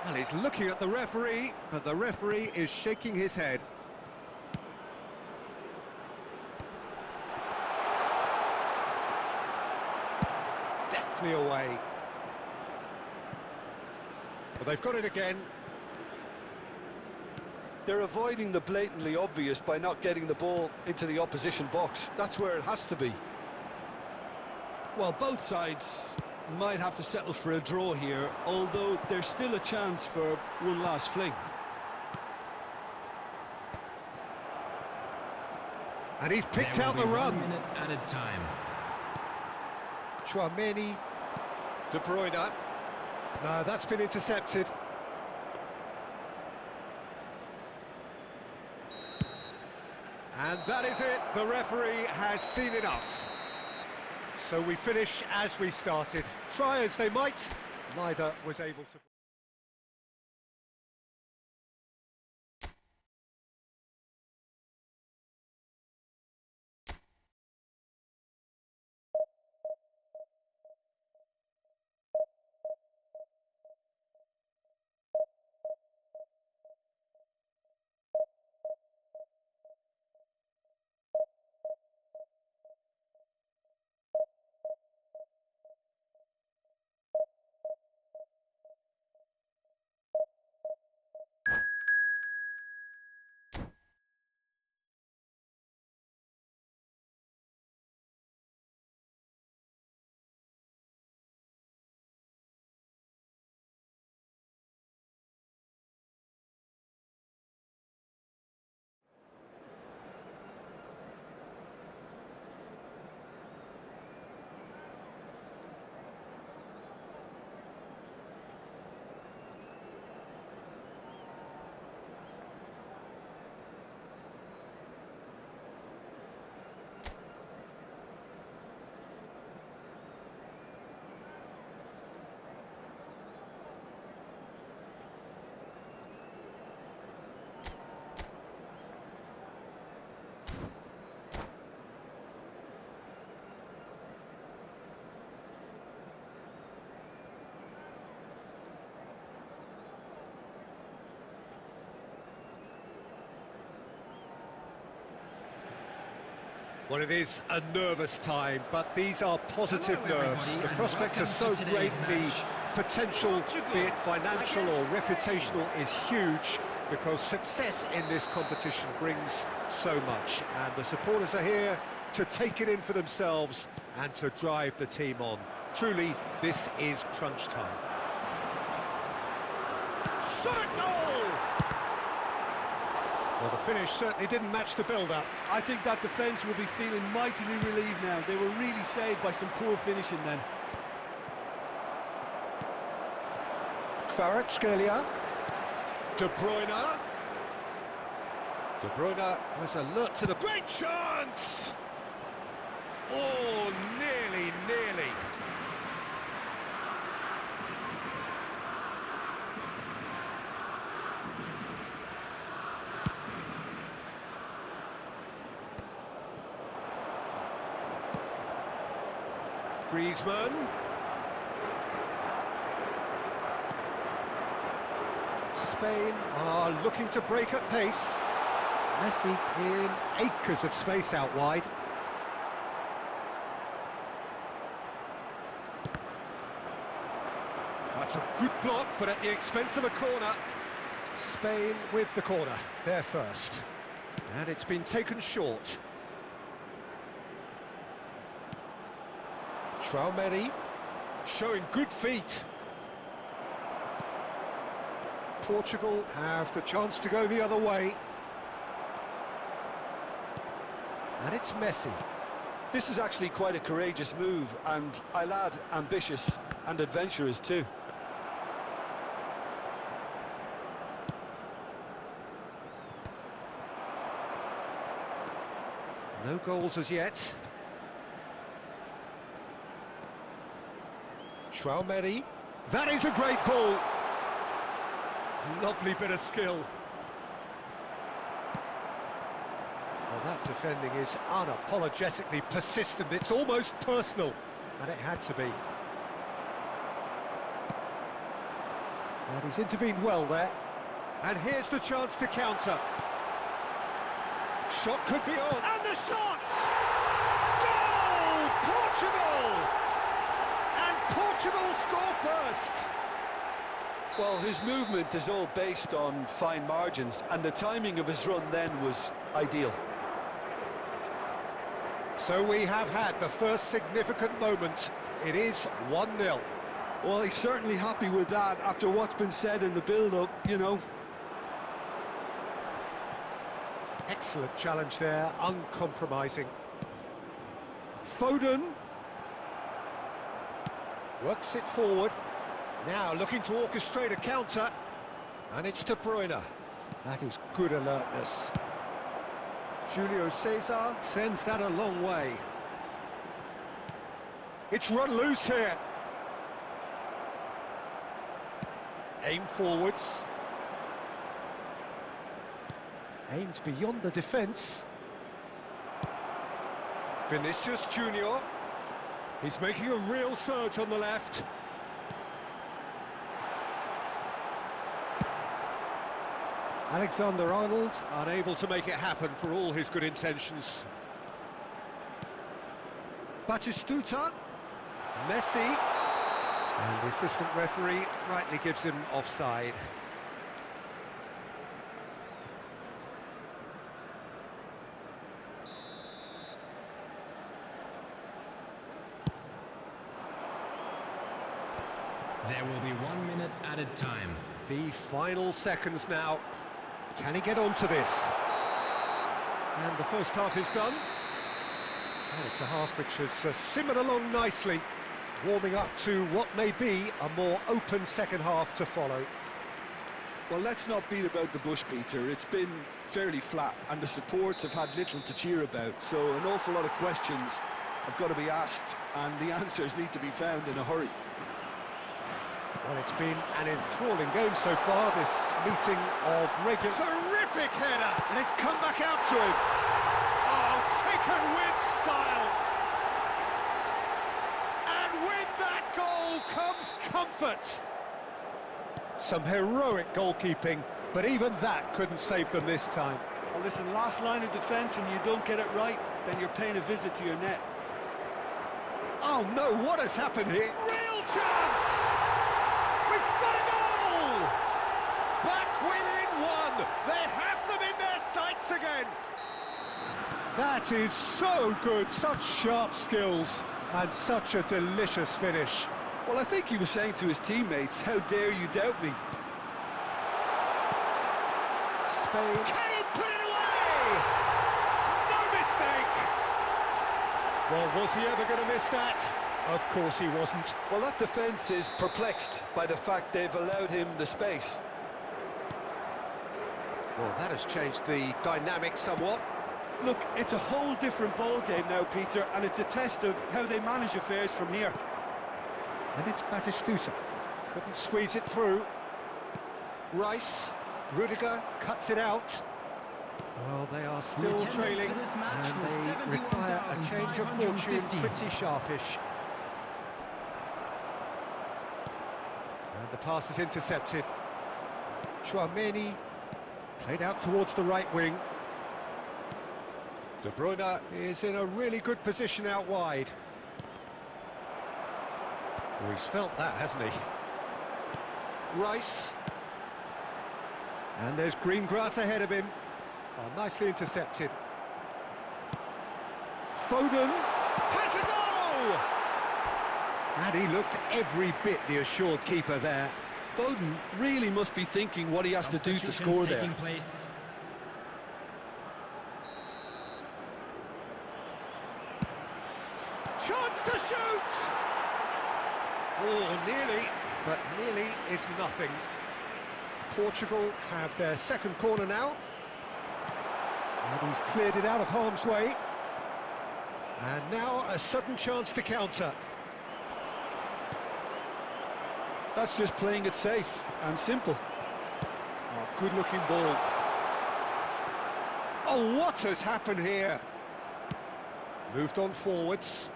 B: Well, he's looking at the referee, but the referee is shaking his head. Deftly away. Well, they've got it again.
C: They're avoiding the blatantly obvious by not getting the ball into the opposition box. That's where it has to be. Well, both sides might have to settle for a draw here, although there's still a chance for one last fling.
B: And he's picked
D: There
B: out
D: will
B: the
D: be 1
B: run.
D: minute added time.
B: Tchouaméni. De Bruyne. No, that's been intercepted. And that is it. The referee has seen enough. So we finish as we started. Try as they might, neither was able to... Well, it is a nervous time, but these are positive
D: Hello,
B: nerves.
D: everybody,
B: The
D: and
B: prospects are
D: welcome
B: so
D: to
B: great,
D: today's
B: the
D: match.
B: potential,
D: Portugal
B: be it financial or
D: against
B: reputational, is huge, because success in this competition brings so much, and the supporters are here to take it in for themselves and to drive the team on. Truly, this is crunch time. Shot goal!
F: Well, the finish certainly didn't match the build-up.
C: I think that defence will be feeling mightily relieved now. They were really saved by some poor finishing then.
F: Kvaratskhelia. De Bruyne. De Bruyne was alert to the... Great chance! Oh, nearly. Griezmann. Spain are looking to break at pace. Messi in acres of space out wide. That's a good block, but at the expense of a corner. Spain with the corner, they're first. And it's been taken short. Traumeri showing good feet. Portugal have the chance to go the other way. And it's Messi.
C: This is actually quite a courageous move, and I'll add ambitious and adventurous too.
F: No goals as yet. Traumeri. That is a great ball. Lovely bit of skill. Well, that defending is unapologetically persistent. It's almost personal, and it had to be. And he's intervened well there. And here's the chance to counter. Shot could be on. And the shot! Goal! Portugal! And Portugal score first!
C: Well, his movement is all based on fine margins, and the timing of his run then was ideal.
F: So we have had the first significant moment. It is 1-0.
C: Well, he's certainly happy with that after what's been said in the build-up, you know.
F: Excellent challenge there, uncompromising. Foden works it forward. Now looking to orchestrate a counter, and it's De Bruyne. That is good alertness. Julio Cesar sends that a long way. It's run loose here. Aim forwards. Aimed beyond the defence. Vinicius Junior. He's making a real surge on the left. Alexander-Arnold unable to make it happen for all his good intentions. Batistuta. Messi. And the assistant referee rightly gives him offside.
D: There will be 1 minute added time.
F: The final seconds now. Can he get onto this? And the first half is done. And it's a half which has simmered along nicely, warming up to what may be a more open second half to follow.
C: Well, let's not beat about the bush, Peter. It's been fairly flat, and the supports have had little to cheer about, so an awful lot of questions have got to be asked, and the answers need to be found in a hurry.
F: Well, it's been an enthralling game so far, this meeting of regular... Terrific header! And it's come back out to him. Oh, taken with style. And with that goal comes comfort. Some heroic goalkeeping, but even that couldn't save them this time.
C: Well, listen, last line of defence and you don't get it right, then you're paying a visit to your net.
F: Oh no, what has happened here? Real chance! We've got a goal! Back within one! They have them in their sights again! That is so good, such sharp skills, and such a delicious finish.
C: Well, I think he was saying to his teammates, how dare you doubt me?
B: Spain.
F: Can he put it away? No mistake!
B: Well, was he ever going to miss that? Of course he wasn't.
C: Well, that defence is perplexed by the fact they've allowed him the space.
B: Well, that has changed the dynamic somewhat.
C: Look, it's a whole different ball game now, Peter, and it's a test of how they manage affairs from here.
B: And it's Batistuta. Couldn't squeeze it through. Rice, Rudiger cuts it out. Well, they are still
D: attendance
B: trailing,
D: for this match
B: and
D: was
B: they require a change of fortune
D: 71,550.
B: pretty sharpish. And the pass is intercepted. Chouameni played out towards the right wing. De Bruyne is in a really good position out wide. Oh, he's felt that, hasn't he? Rice. And there's green grass ahead of him. Oh, nicely intercepted. Foden has a goal! And he looked every bit the assured keeper there.
C: Foden really must be thinking what he has to do to score there.
D: Taking place.
C: Chance to shoot!
B: Oh, nearly, but nearly is nothing. Portugal have their second corner now. And he's cleared it out of harm's way. And now a sudden chance to counter.
C: That's just playing it safe and simple.
B: Oh, good-looking ball. Oh, what has happened here? Moved on forwards.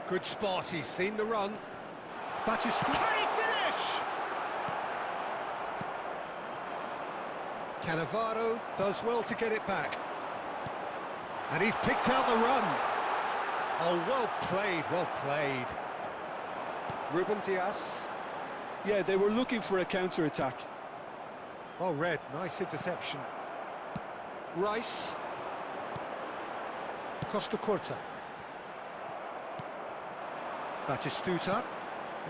B: Good spot, he's seen the run. Batistuta.
F: Can he finish?
B: Cannavaro does well to get it back. And he's picked out the run. Oh, well played, well played. Ruben Dias.
C: Yeah, they were looking for a counter-attack.
B: Well read, nice interception. Rice. Costa Curta. Batistuta.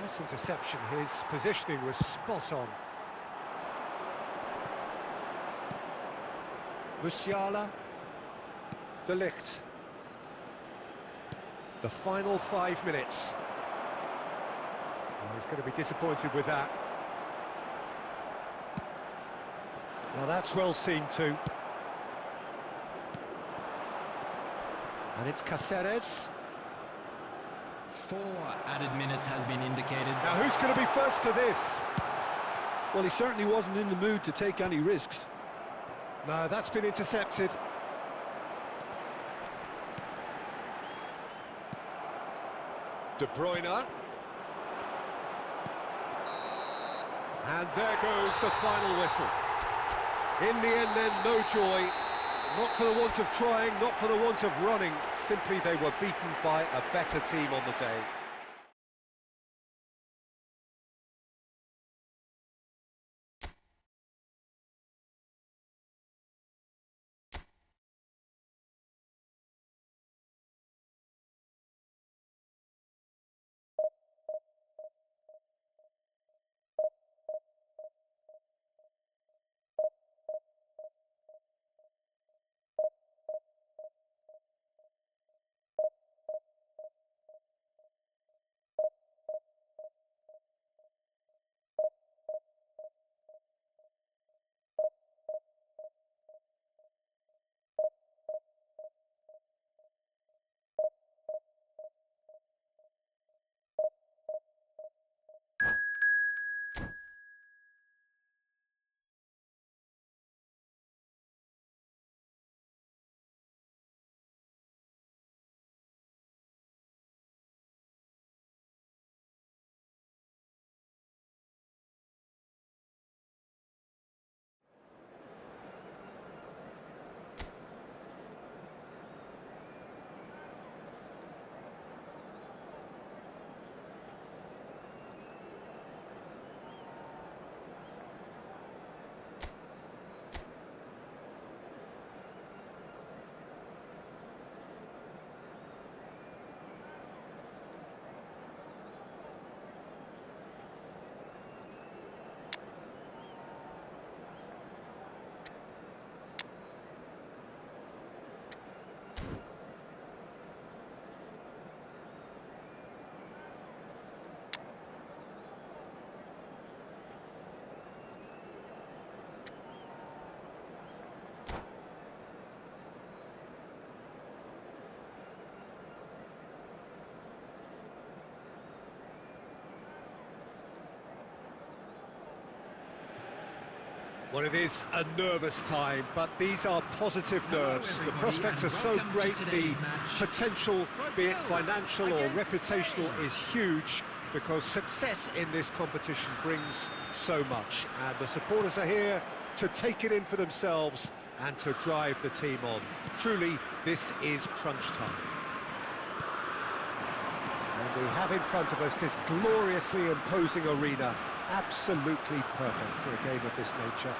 B: Yes, interception. His positioning was spot on. Musiala. De Ligt. The final 5 minutes. Well, he's going to be disappointed with that. Well, that's well seen too. And it's Cáceres.
D: 4 added minutes has been indicated.
B: Now, who's going to be first to this?
C: Well, he certainly wasn't in the mood to take any risks.
B: No, that's been intercepted. De Bruyne. And there goes the final whistle. In the end then, no joy. Not for the want of trying, not for the want of running. Simply they were beaten by a better team on the day. Well, it is a nervous time, but these are positive nerves. The prospects are so great, the potential, be it financial or reputational, is huge, because success in this competition brings so much. And the supporters are here to take it in for themselves and to drive the team on. Truly, this is crunch time. And we have in front of us this gloriously imposing arena. Absolutely perfect for a game of this nature.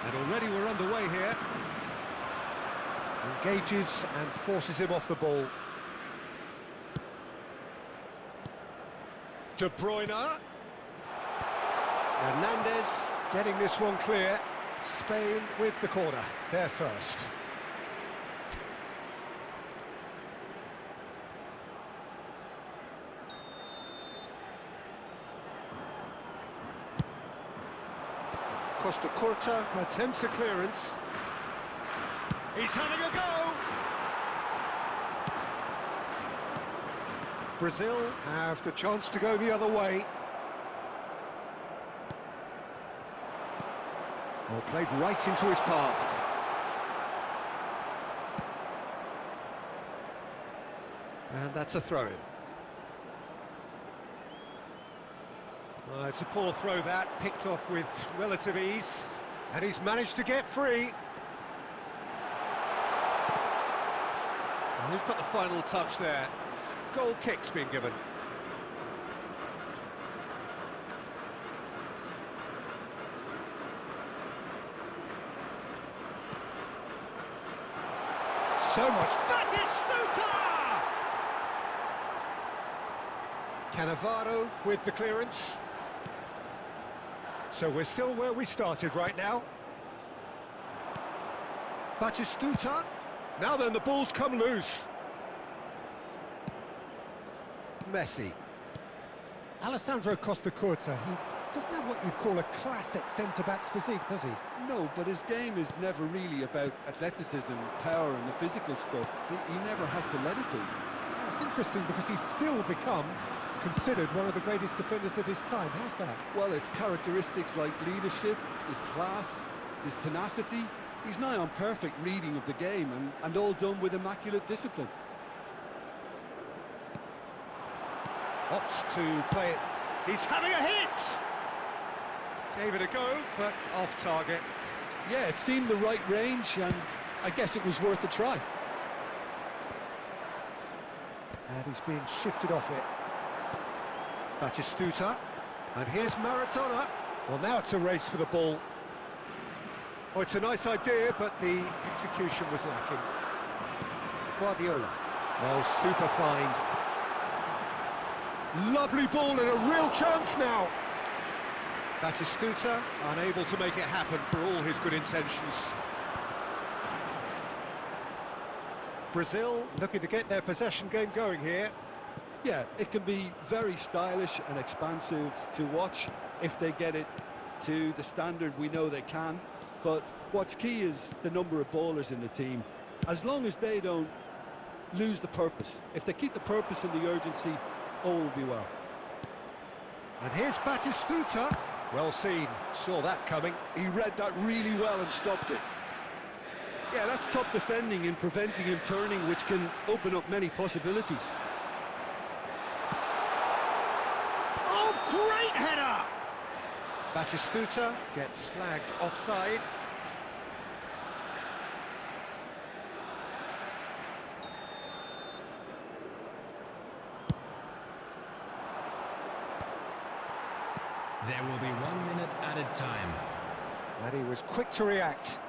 B: And already we're underway here. Engages and forces him off the ball. De Bruyne. Hernandez getting this one clear. Spain with the corner. They're first. Costa Curta attempts a clearance. He's having a go! Brazil have the chance to go the other way. Well, played right into his path. And that's a throw-in. It's a poor throw that, picked off with relative ease, and he's managed to get free. And who's got the final touch there? Goal kick's been given. So much. Batistuta! Cannavaro with the clearance. So we're still where we started right now. Batistuta. Now then, the ball's come loose. Messi. Alessandro Costa Curta, he doesn't have what you'd call a classic centre-back's physique, does he?
C: No, but his game is never really about athleticism, power and the physical stuff. He never has to let it be.
B: It's interesting because he's still become considered one of the greatest defenders of his time. How's that?
C: Well, it's characteristics like leadership, his class, his tenacity. He's nigh on perfect reading of the game and all done with immaculate discipline.
B: Opts to play it. He's having a hit! Gave it a go, but off target.
C: Yeah, it seemed the right range, and I guess it was worth a try.
B: And he's being shifted off it. Batistuta. And here's Maradona. Well, now it's a race for the ball. Oh, it's a nice idea, but the execution was lacking. Guardiola. Oh, super find. Lovely ball and a real chance now. Batistuta unable to make it happen for all his good intentions. Brazil looking to get their possession game going here.
C: Yeah, it can be very stylish and expansive to watch if they get it to the standard we know they can. But what's key is the number of ballers in the team. As long as they don't lose the purpose, if they keep the purpose and the urgency, all will be well.
B: And here's Batistuta. Well seen, saw that coming.
C: He read that really well and stopped it. Yeah, that's top defending and preventing him turning, which can open up many possibilities.
B: Oh, great header! Batistuta gets flagged offside.
D: There will be 1 minute added time.
B: And he was quick to react.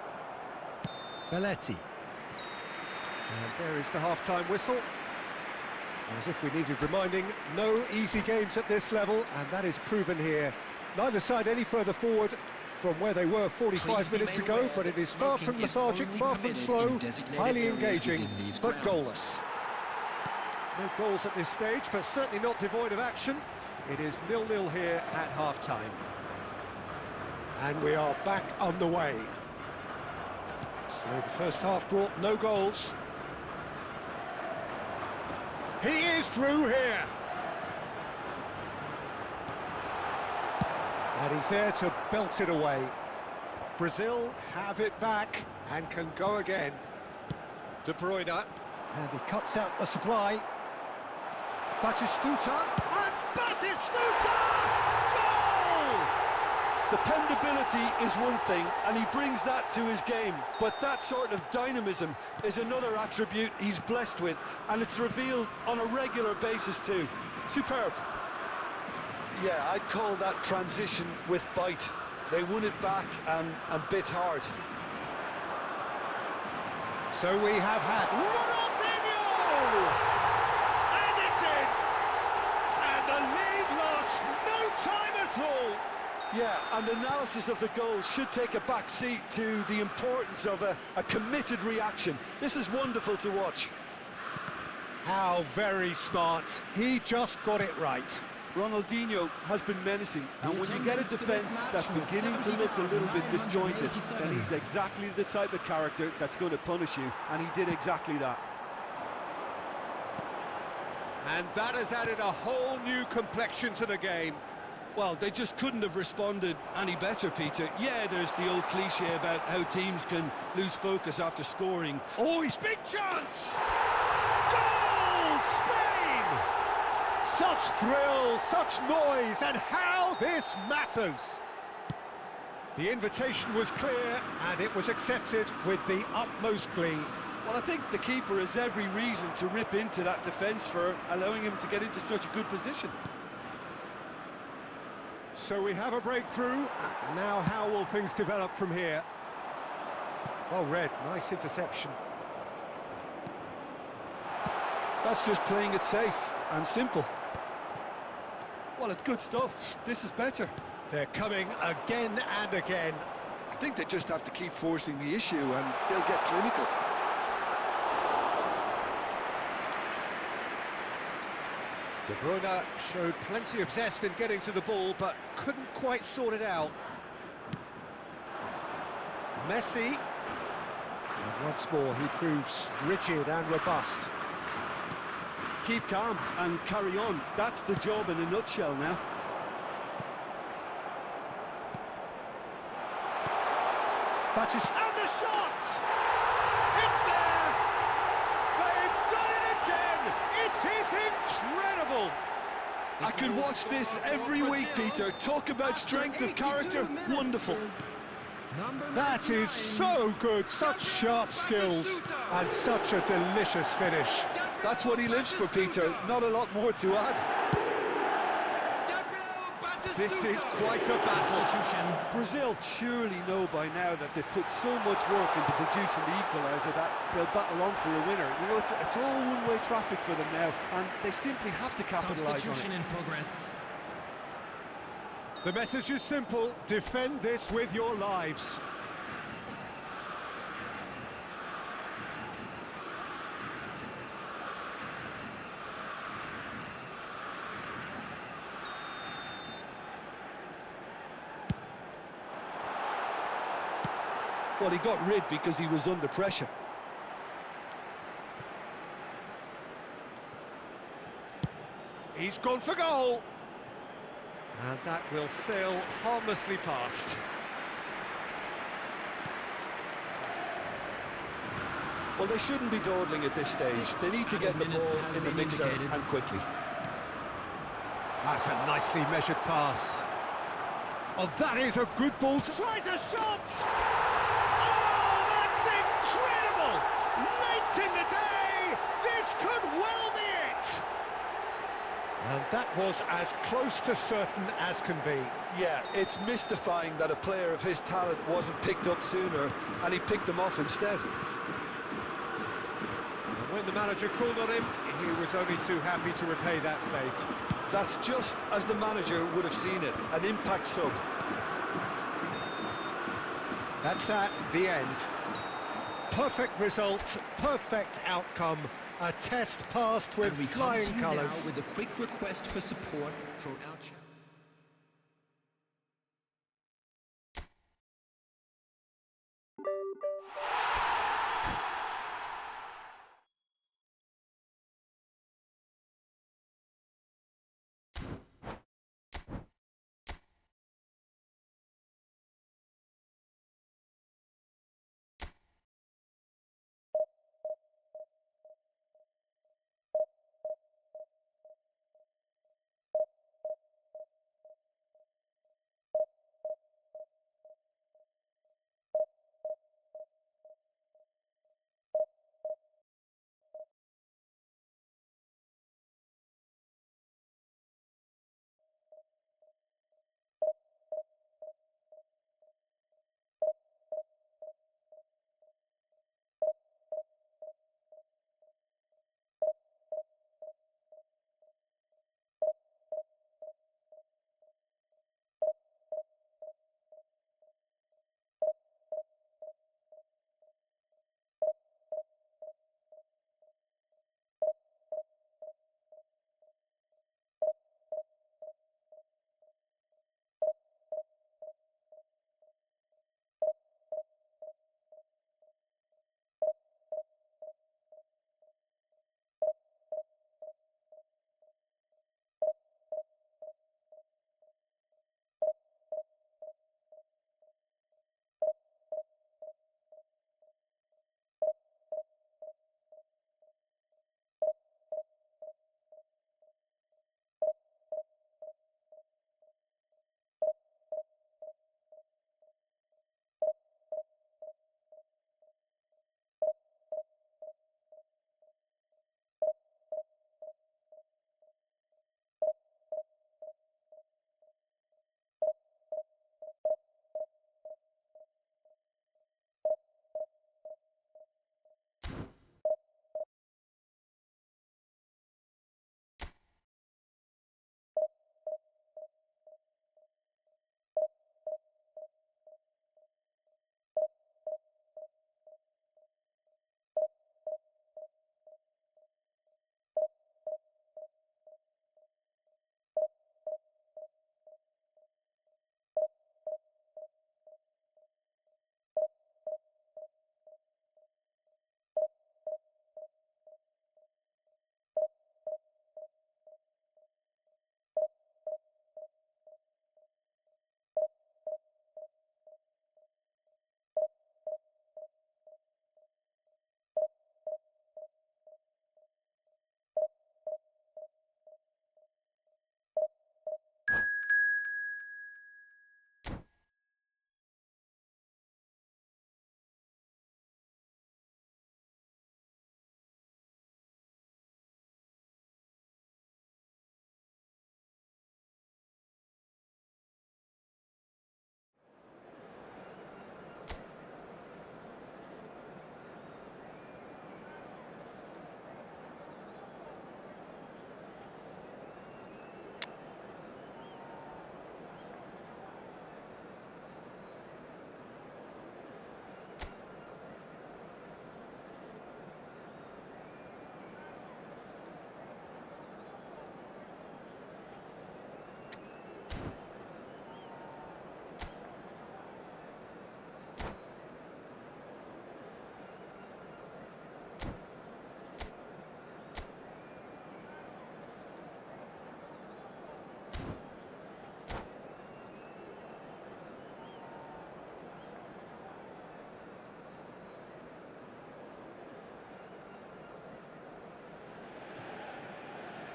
B: Belletti. And there is the half-time whistle. As if we needed reminding, no easy games at this level, and that is proven here. Neither side any further forward from where they were 45 minutes ago, but it is far from lethargic, far from slow, highly engaging, but goalless. No goals at this stage, but certainly not devoid of action. It is 0-0 here at half-time. And we are back underway. So the first half brought no goals. He is through here. And he's there to belt it away. Brazil have it back and can go again. De Bruyne. And he cuts out the supply. Batistuta. And Batistuta! Goal!
C: Dependability is one thing, and he brings that to his game, but that sort of dynamism is another attribute he's blessed with, and it's revealed on a regular basis too. Superb. Yeah, I'd call that transition with bite. They won it back and bit hard.
B: So we have had Ronaldinho!
F: And it's in! And the lead lost no time at all!
C: Yeah, and analysis of the goal should take a back seat to the importance of a committed reaction. This is wonderful to watch.
B: How very smart. He just got it right.
C: Ronaldinho has been menacing, and when you get a defence that's beginning to look a little bit disjointed, then he's exactly the type of character that's going to punish you, and he did exactly that.
B: And that has added a whole new complexion to the game.
C: Well, they just couldn't have responded any better, Peter. Yeah, there's the old cliche about how teams can lose focus after scoring.
B: Oh, he's big chance! Goal, Spain! Such thrill, such noise, and how this matters! The invitation was clear, and it was accepted with the utmost glee.
C: Well, I think the keeper has every reason to rip into that defence for allowing him to get into such a good position.
B: So we have a breakthrough. Now how will things develop from here? Well read, nice interception.
C: That's just playing it safe and simple. Well, it's good stuff. This is better.
B: They're coming again and again.
C: I think they just have to keep forcing the issue and they'll get clinical.
B: De Bruyne showed plenty of zest in getting to the ball, but couldn't quite sort it out. Messi. And once more, he proves rigid and robust.
C: Keep calm and carry on. That's the job in a nutshell now.
B: Batistuta.
F: And the shot! It's there! They've done it again! It is incredible!
C: I could watch this every week, Peter. Talk about strength of character. Wonderful.
B: That is so good, such sharp skills, and such a delicious finish.
C: That's what he lives for, Peter. Not a lot more to add.
B: This is quite a battle.
C: Brazil surely know by now that they've put so much work into producing the equaliser that they'll battle on for a winner. You know, it's all one-way traffic for them now, and they simply have to capitalise on it.
D: In progress.
B: The message is simple: defend this with your lives.
C: Well, he got rid because he was under pressure.
B: He's gone for goal. And that will sail harmlessly past.
C: Well, they shouldn't be dawdling at this stage. They need to get the ball in the mixer and quickly.
B: That's a nicely measured pass. Oh, that is a good ball. Tries a shot!
F: Oh, that's incredible! Late in the day, this could well be it!
B: And that was as close to certain as can be.
C: Yeah, it's mystifying that a player of his talent wasn't picked up sooner, and he picked them off instead.
B: And when the manager called on him, he was only too happy to repay that faith.
C: That's just as the manager would have seen it, an impact sub.
B: That's that, the end. Perfect result, perfect outcome. A test passed with flying colours.
E: With a quick request for support from our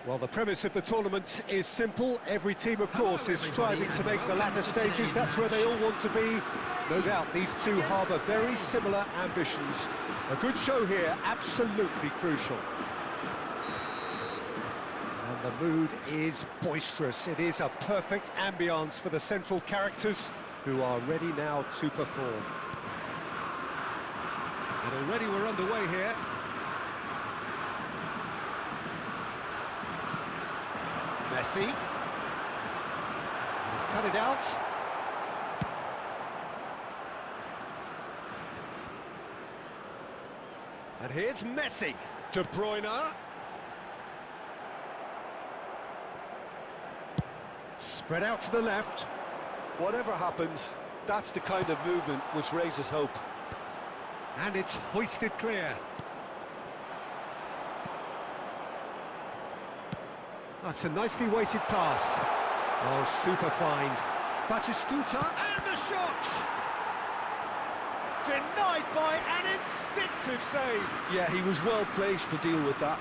B: Well, the premise of the tournament is simple. Every team, of course, is striving to make the latter stages. That's where they all want to be. No doubt these two harbour very similar ambitions. A good show here, absolutely crucial. And the mood is boisterous. It is a perfect ambience for the central characters who are ready now to perform. And already we're underway here. Messi. He's cut it out. And here's Messi. De Bruyne. Spread out to the left.
C: Whatever happens, that's the kind of movement which raises hope.
B: And it's hoisted clear. That's a nicely weighted pass. Oh, super find. Batistuta, and the shot! Denied by an instinctive save.
C: Yeah, he was well placed to deal with that.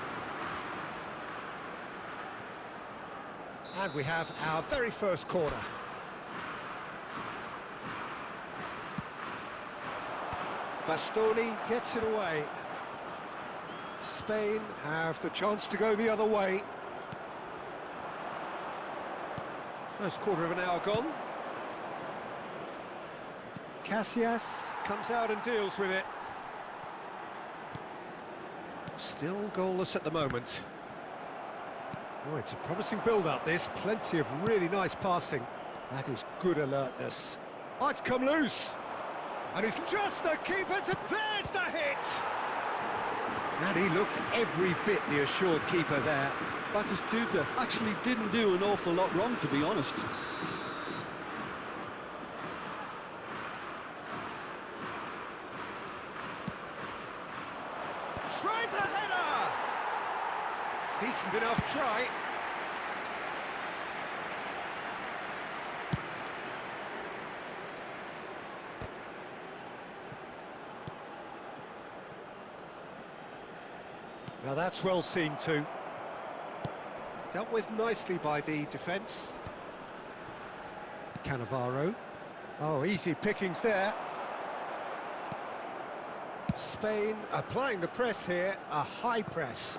B: And we have our very first corner. Bastoni gets it away. Spain have the chance to go the other way. First quarter of an hour gone. Casillas comes out and deals with it. Still goalless at the moment. Oh, it's a promising build-up, this. Plenty of really nice passing. That is good alertness. Oh, it's come loose. And it's just the keeper to... There's the hit! And he looked every bit the assured keeper there.
C: Batistuta actually didn't do an awful lot wrong, to be honest.
B: Tries a header! Decent enough try. Now that's well seen too. Dealt with nicely by the defence. Cannavaro. Oh, easy pickings there. Spain applying the press here, a high press.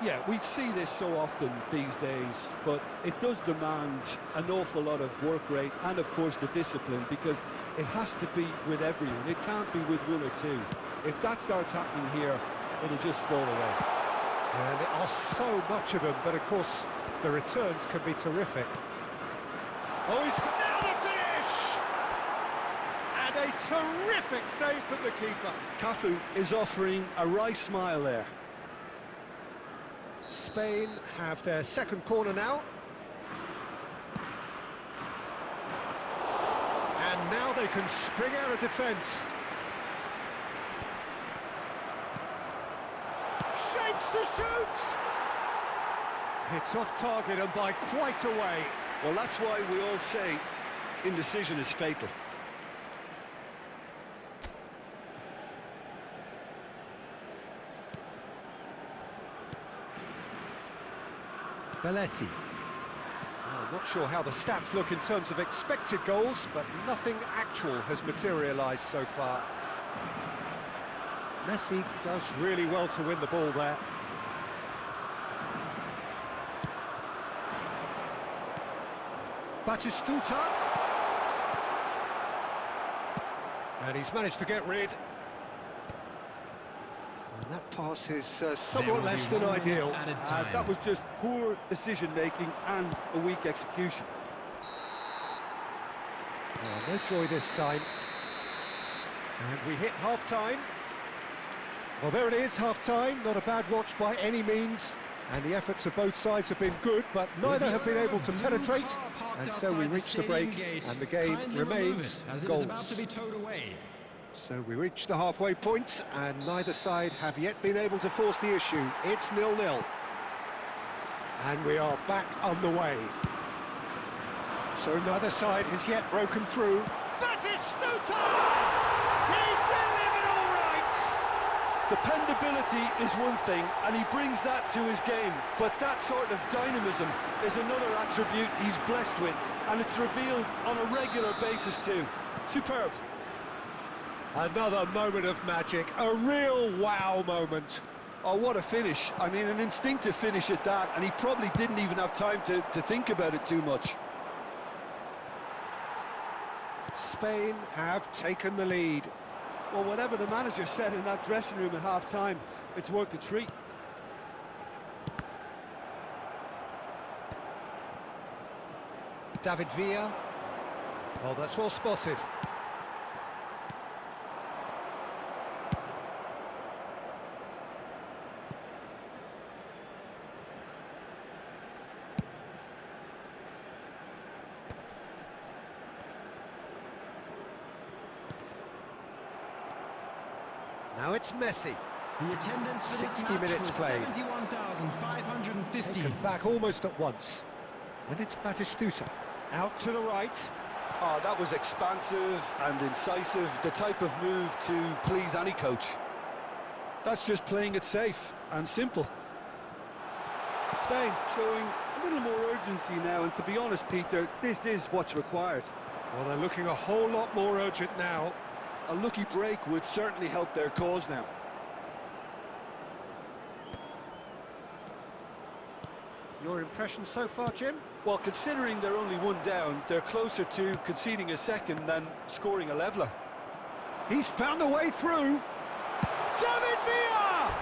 C: Yeah, we see this so often these days, but it does demand an awful lot of work rate and, of course, the discipline, because it has to be with everyone. It can't be with one or two. If that starts happening here, it'll just fall away.
B: And there are so much of them, but of course the returns can be terrific. Oh, he's now the finish! And a terrific save from the keeper.
C: Cafu is offering a wry smile there.
B: Spain have their second corner now. And now they can spring out of defence. Shapes to shoot! It's off target and by quite a way.
C: Well, that's why we all say indecision is fatal.
B: Belletti. I'm not sure how the stats look in terms of expected goals, but nothing actual has materialised so far. Messi does really well to win the ball there. Batistuta. And he's managed to get rid. And that pass is somewhat less than ideal.
C: That was just poor decision-making and a weak execution.
B: Oh, no joy this time. And we hit half-time. Well, there it is, half-time. Not a bad watch by any means. And the efforts of both sides have been good, but neither have been able to penetrate. And so we reach the break, and the game remains goalless. So we reach the halfway point, and neither side have yet been able to force the issue. It's 0-0. And we are back on the way. So neither side has yet broken through. Batistuta! He's delivered all right!
C: Dependability is one thing, and he brings that to his game, but that sort of dynamism is another attribute he's blessed with, and it's revealed on a regular basis too. Superb.
B: Another moment of magic, a real wow moment.
C: Oh, what a finish. I mean, an instinctive finish at that, and he probably didn't even have time to think about it too much.
B: Spain have taken the lead.
C: Well, whatever the manager said in that dressing room at half-time, it's worked a treat.
B: David Villa. Oh, that's well spotted. Now it's Messi.
E: The attendance for
B: 60
E: this match
B: minutes
E: was
B: played.
E: 71,550.
B: Taken back almost at once. And it's Batistuta. Out to the right.
C: Oh, that was expansive and incisive, the type of move to please any coach. That's just playing it safe and simple. Spain showing a little more urgency now, and to be honest, Peter, this is what's required.
B: Well, they're looking a whole lot more urgent now.
C: A lucky break would certainly help their cause now.
B: Your impression so far, Jim?
C: Well, considering they're only one down, they're closer to conceding a second than scoring a leveller.
B: He's found a way through. David Villa!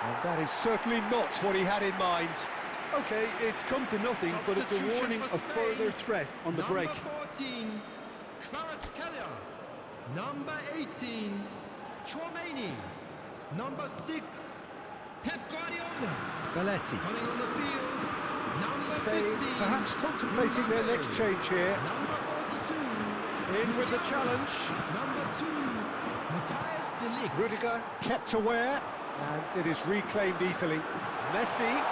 B: And that is certainly not what he had in mind.
C: Okay, it's come to nothing, but it's a warning of further threat on the break.
E: Number 14, Kvaratskhelia. Number 18, Chouameni. Number 6, Pep Guardiola.
B: Belletti.
E: Coming on the field, number
B: Spain
E: 15,
B: perhaps contemplating their next change here.
E: Number 42,
B: In with the challenge.
E: Number 2, Matthias de Ligt.
B: Rudiger kept aware, and it is reclaimed easily. Messi.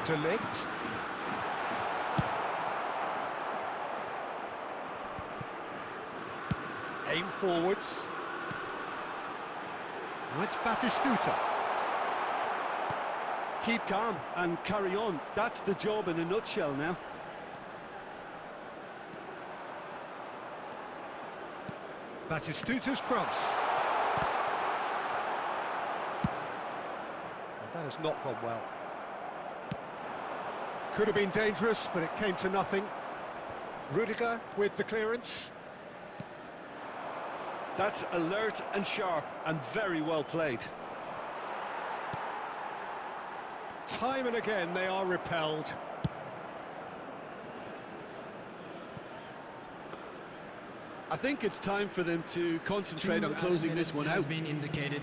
B: De Ligt. Aim forwards. Now it's Batistuta.
C: Keep calm and carry on. That's the job in a nutshell now.
B: Batistuta's cross. That has not gone well. Could have been dangerous, but it came to nothing. Rudiger with the clearance.
C: That's alert and sharp and very well played.
B: Time and again they are repelled.
C: I think it's time for them to concentrate on closing this one out.
E: Has been indicated.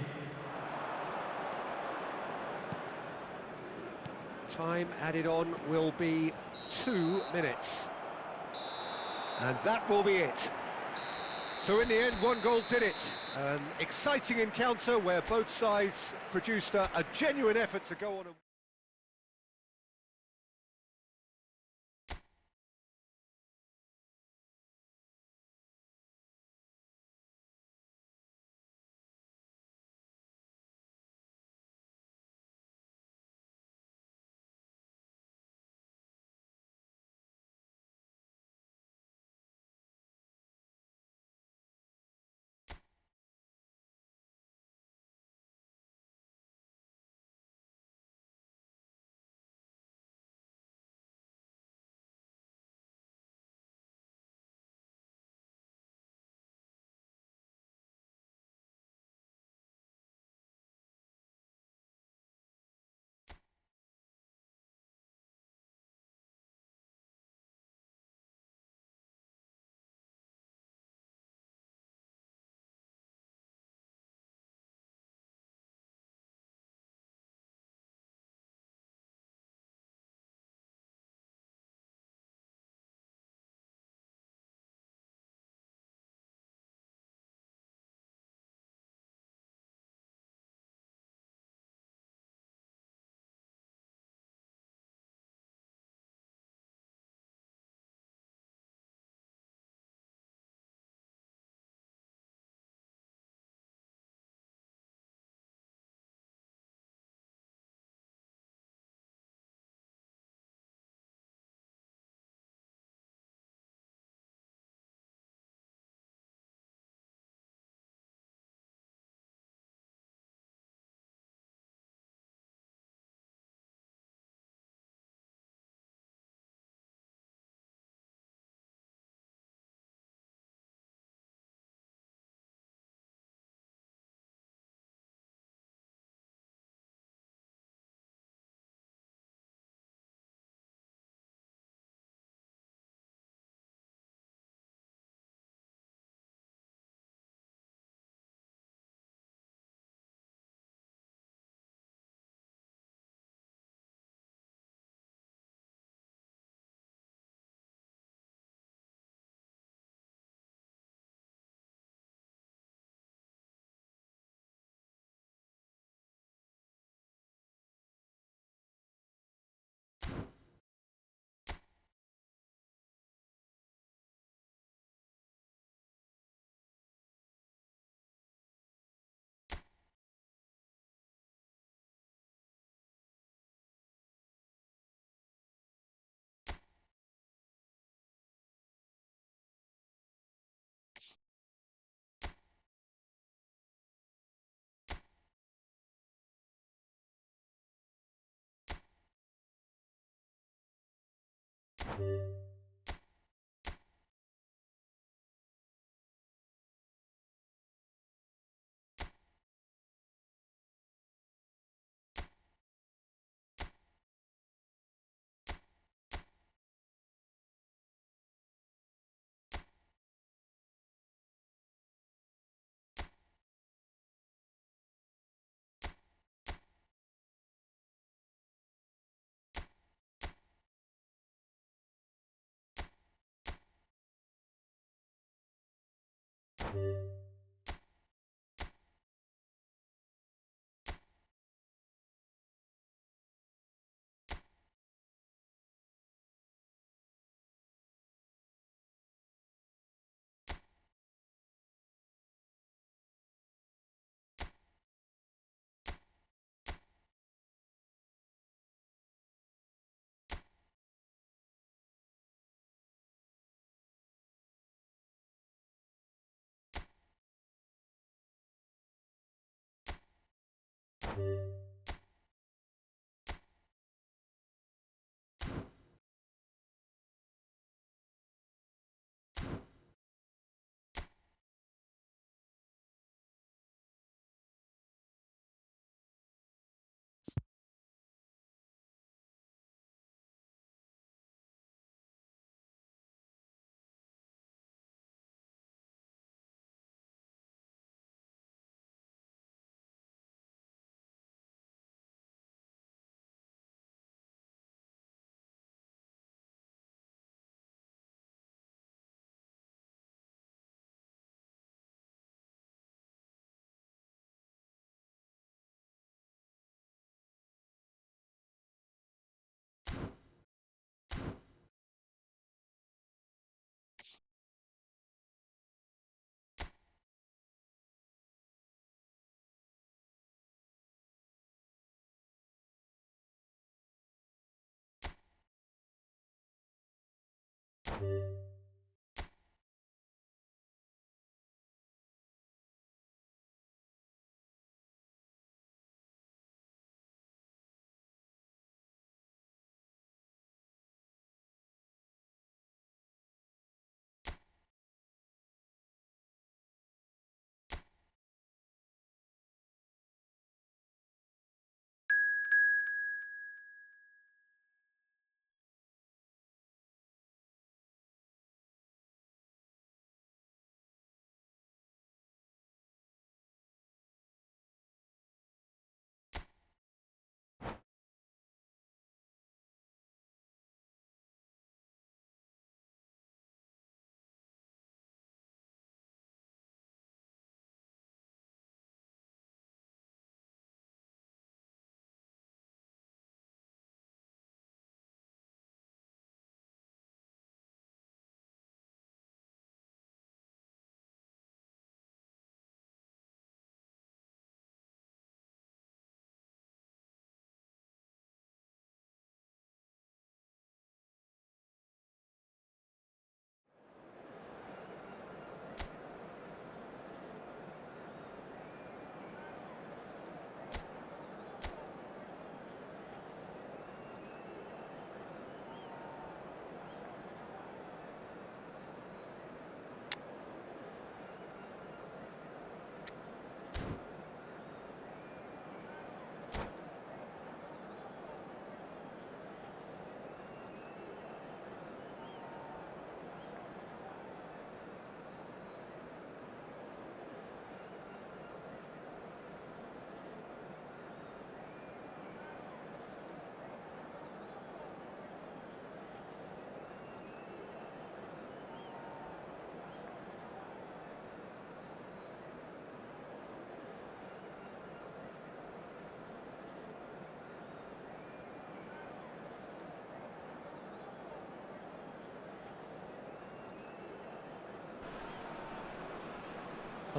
B: Time added on will be 2 minutes. And that will be it. So in the end, 1 goal did it. An exciting encounter where both sides produced a genuine effort to go on and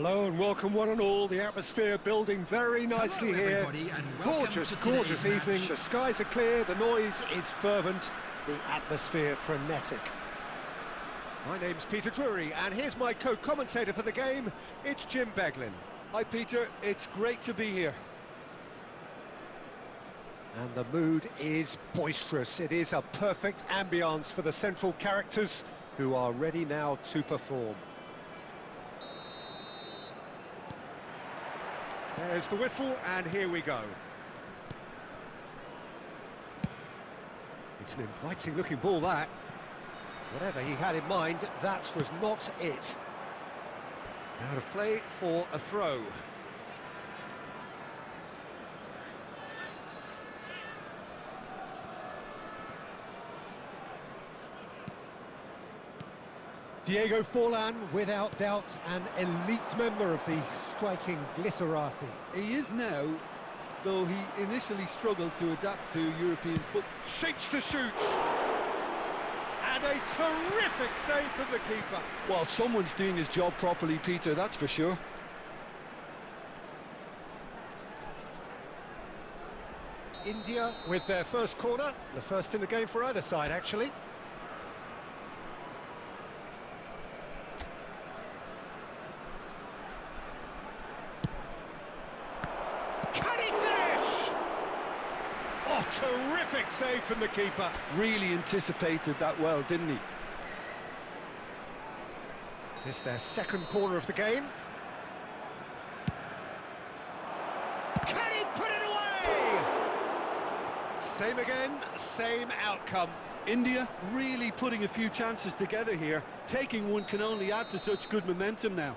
B: Hello and welcome one and all. The atmosphere building very nicely
E: Hello,
B: here.
E: everybody, and welcome
B: Gorgeous,
E: to
B: gorgeous
E: today's
B: evening.
E: match.
B: The skies are clear, the noise is fervent, the atmosphere frenetic. My name's Peter Drury, and here's my co-commentator for the game. It's Jim Beglin.
C: Hi Peter, it's great to be here.
B: And the mood is boisterous. It is a perfect ambience for the central characters who are ready now to perform. There's the whistle, and here we go. It's an inviting looking ball, that. Whatever he had in mind, that was not it. Out of play for a throw. Diego Forlan, without doubt, an elite member of the striking glitterati.
C: He is now, though he initially struggled to adapt to European football.
B: Shapes to shoot. And a terrific save from the keeper.
C: Well, someone's doing his job properly, Peter, that's for sure.
B: India with their first corner, the first in the game for either side, actually. Terrific save from the keeper.
C: Really anticipated that well, didn't he?
B: It's their second corner of the game. Can he put it away? Same again, same outcome.
C: India really putting a few chances together here. Taking one can only add to such good momentum now.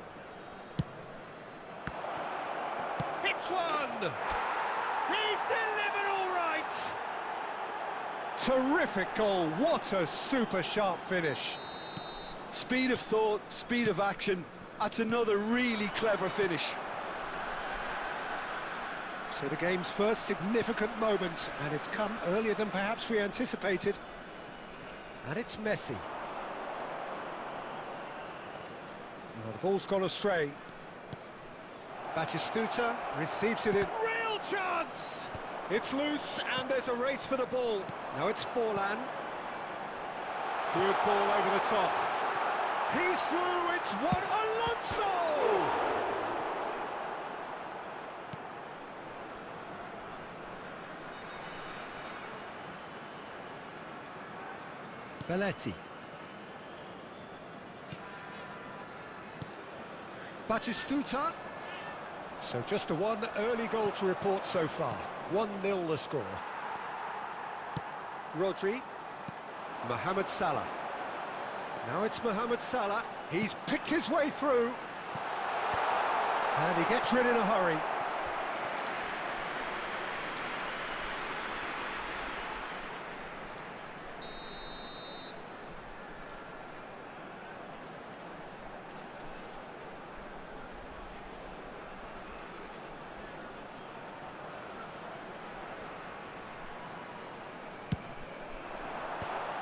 B: Hits one! He's delivered all right! Terrific goal, what a super sharp finish.
C: Speed of thought, speed of action, that's another really clever finish.
B: So the game's first significant moment, and it's come earlier than perhaps we anticipated. And it's Messi. Well, the ball's gone astray. Batistuta receives it in. Real chance! It's loose, and there's a race for the ball. Now it's Forlan. Good ball over the top. He's through, it's one. Alonso! Belletti. Batistuta. So just a one early goal to report so far. 1-0 the score. Rodri. Mohamed Salah. Now it's Mohamed Salah. He's picked his way through. And he gets rid in a hurry.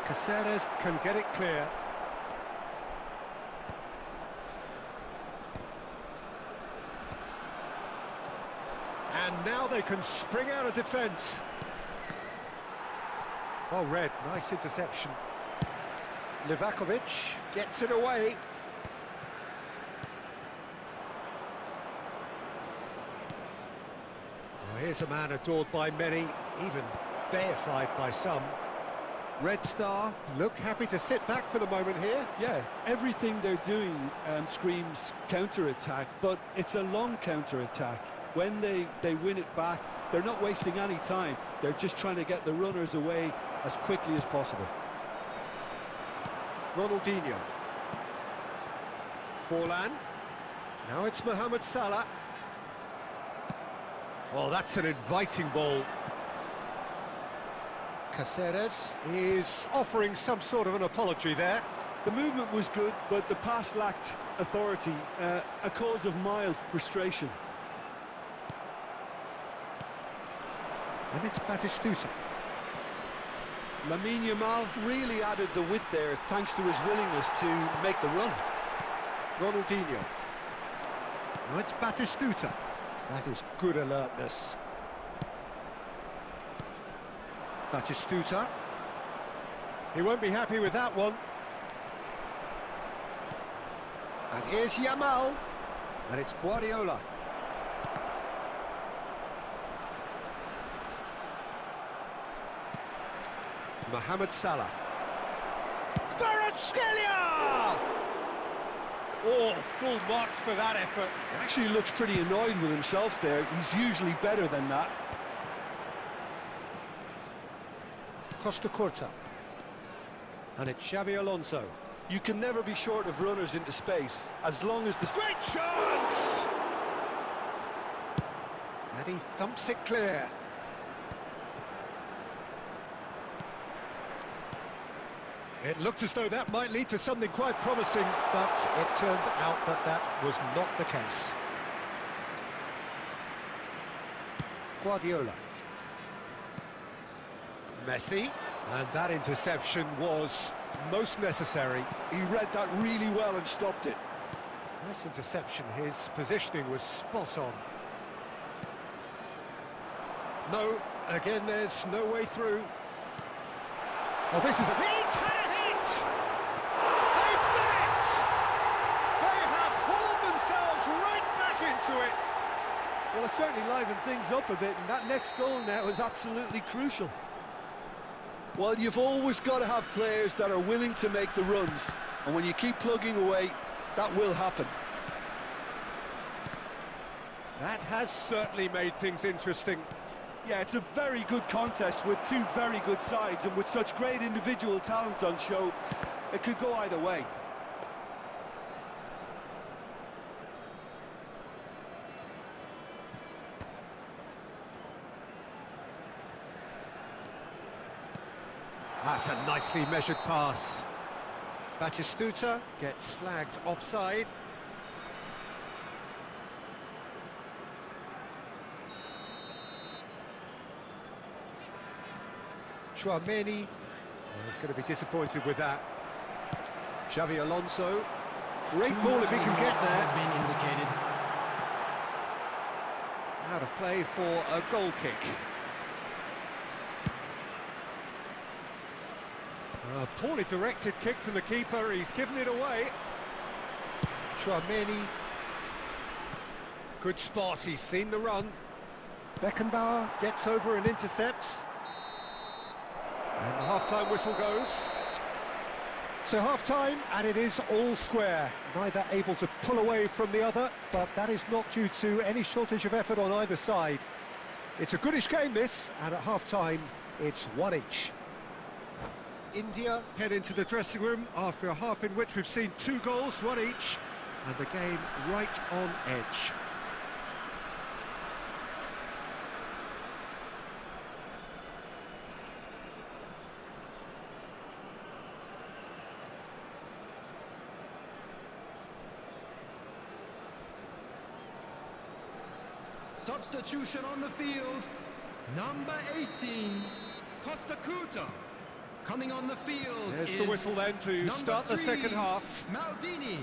B: Caceres can get it clear. And now they can spring out of defence. Well read, nice interception. Livakovic gets it away. Well, here's a man adored by many, even deified by some. Red Star look happy to sit back for the moment here.
C: Yeah, everything they're doing screams counter-attack, but it's a long counter-attack. When they win it back, they're not wasting any time. They're just trying to get the runners away as quickly as possible.
B: Ronaldinho. Forlan. Now it's Mohamed Salah. Oh, that's an inviting ball. Caceres is offering some sort of an apology there.
C: The movement was good, but the pass lacked authority, a cause of mild frustration.
B: And it's Batistuta.
C: Lamine Yamal really added the width there thanks to his willingness to make the run.
B: Ronaldinho. Now it's Batistuta. That is good alertness. Batistuta. He won't be happy with that one. And here's Yamal. And it's Guardiola. Mohamed Salah.
F: Kvaratskhelia! Oh, full marks for that effort.
C: He actually looks pretty annoyed with himself there. He's usually better than that.
B: Costa Curta. And it's Xavi Alonso.
C: You can never be short of runners into space, as long as the...
F: Great chance!
B: And he thumps it clear. It looked as though that might lead to something quite promising, but it turned out that that was not the case. Guardiola. Messi. And that interception was most necessary.
C: He read that really well and stopped it.
B: Nice interception. His positioning was spot on. No, again, there's no way through. Oh, this is a...
F: He's had a hit! They've done it! They have hauled themselves right back into it!
C: Well, it certainly livened things up a bit, and that next goal now is absolutely crucial. Well, you've always got to have players that are willing to make the runs, and when you keep plugging away, that will happen.
B: That has certainly made things interesting.
C: Yeah, it's a very good contest with two very good sides, and with such great individual talent on show, it could go either way.
B: That's a nicely measured pass. Batistuta gets flagged offside. Chouameni, he's going to be disappointed with that. Xavi Alonso, great ball if he can get there.
E: Has been indicated.
B: Out of play for a goal kick. A poorly directed kick from the keeper, he's given it away. Chouameni, good spot, he's seen the run. Beckenbauer gets over and intercepts. And the half-time whistle goes. So half-time, and it is all square. Neither able to pull away from the other, but that is not due to any shortage of effort on either side. It's a goodish game, this, and at half-time, it's one each. India head into the dressing room after a half in which we've seen 2 goals, one each, and the game right on edge.
E: Substitution on the field. Number 18, Costa Curta. Coming on the field.
B: There's
E: is
B: the whistle then to start the
E: 3,
B: second half.
E: Maldini.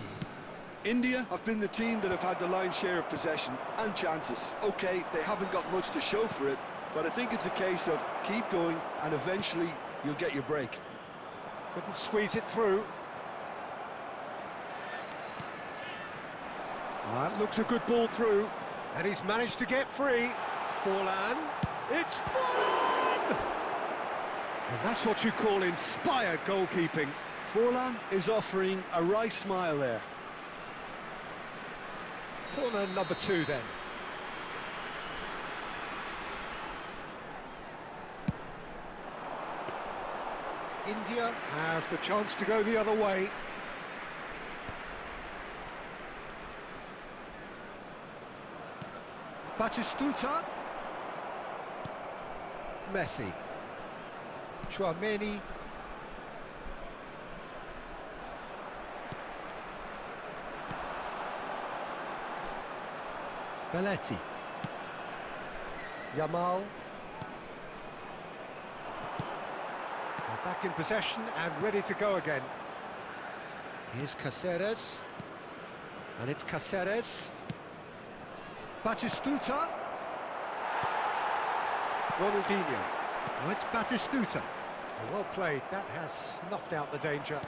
C: India have been the team that have had the lion's share of possession and chances. Okay, they haven't got much to show for it, but I think it's a case of keep going and eventually you'll get your break.
B: Couldn't squeeze it through. That looks a good ball through, and he's managed to get free. Forlan, it's Forlan! And that's what you call inspired goalkeeping.
C: Forlan is offering a wry smile there.
B: Corner number 2 then. India have the chance to go the other way. Batistuta. Messi. Chouameni. Belletti. Yamal. They're back in possession and ready to go again. Here's Caceres. And it's Caceres. Batistuta. Ronaldinho. Oh, it's Batistuta. Oh, well played. That has snuffed out the danger.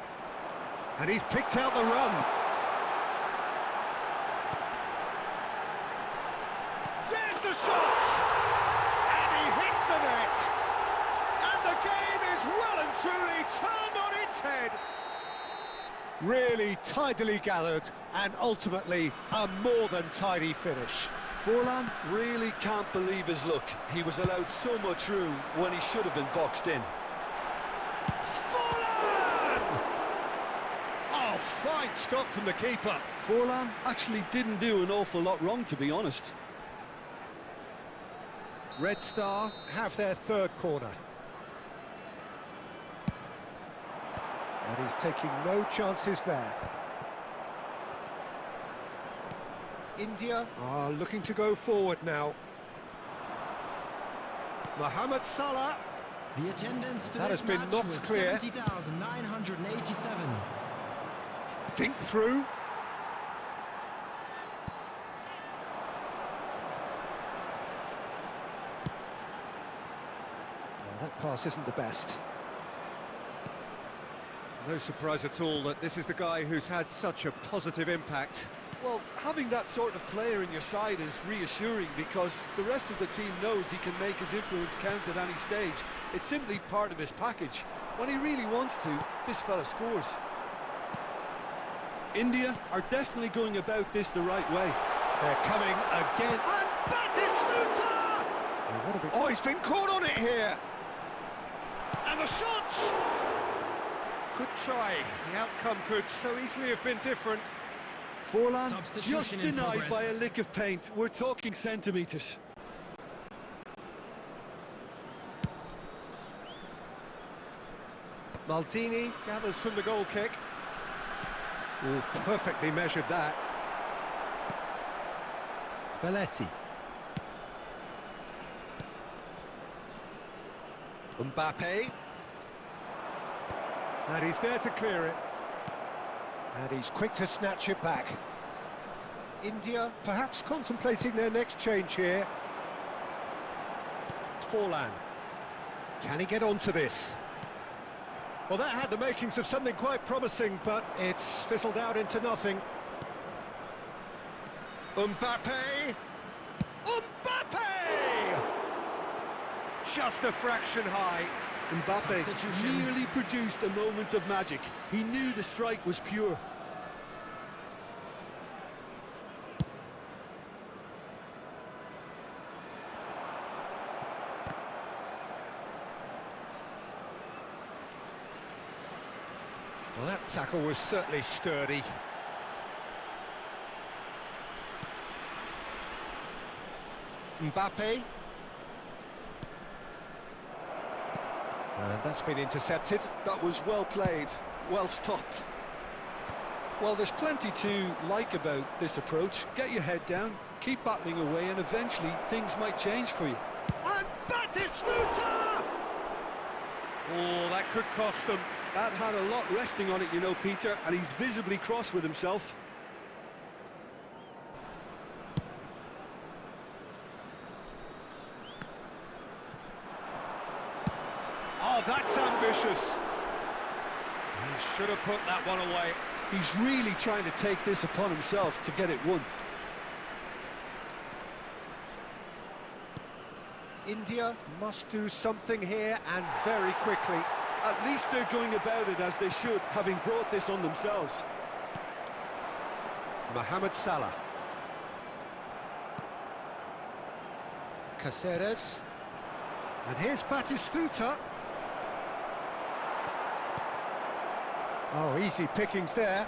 B: And he's picked out the run.
F: There's the shot! And he hits the net! And the game is well and and truly turned on its head.
B: Really tidily gathered, and ultimately a more than tidy finish.
C: Forlan really can't believe his luck. He was allowed so much room when he should have been boxed in.
F: Forlan! Oh, fine stop from the keeper.
C: Forlan actually didn't do an awful lot wrong, to be honest.
B: Red Star have their third corner. And he's taking no chances there. India are looking to go forward now. Mohamed Salah.
E: The attendance for
B: That
E: this
B: has been
E: match
B: knocked
E: was
B: clear.
E: 70,987.
B: Dink through. Well, that pass isn't the best.
F: No surprise at all that this is the guy who's had such a positive impact.
C: Well, having that sort of player in your side is reassuring because the rest of the team knows he can make his influence count at any stage. It's simply part of his package. When he really wants to, this fella scores. India are definitely going about this the right way.
B: They're coming again.
F: And Batistuta! Oh, he's been caught on it here. And the shots! Good try. The outcome could so easily have been different.
C: Forlan
E: Substitution
C: just
E: in
C: denied
E: progress.
C: by a lick of paint. We're talking centimetres.
B: Maldini gathers from the goal kick. Oh, perfectly measured that. Belletti. Mbappe. And he's there to clear it. And he's quick to snatch it back. India perhaps contemplating their next change here. Forlan. Can he get onto this? Well, that had the makings of something quite promising, but it's fizzled out into nothing.
F: Mbappe! Mbappe! Just a fraction high.
C: Mbappe
E: Substitution.
C: nearly produced a moment of magic. He knew the strike was pure.
B: Well, that tackle was certainly sturdy. Mbappe. And that's been intercepted.
C: That was well played, well stopped. Well, there's plenty to like about this approach. Get your head down, keep battling away, and eventually things might change for you.
F: And Batistuta! Oh, that could cost them.
C: That had a lot resting on it, you know, Peter, and he's visibly cross with himself.
F: Oh, that's ambitious. He should have put that one away.
C: He's really trying to take this upon himself to get it won.
B: India must do something here, and very quickly.
C: At least they're going about it as they should, having brought this on themselves.
B: Mohamed Salah. Caceres. And here's Batistuta. Oh, easy pickings there.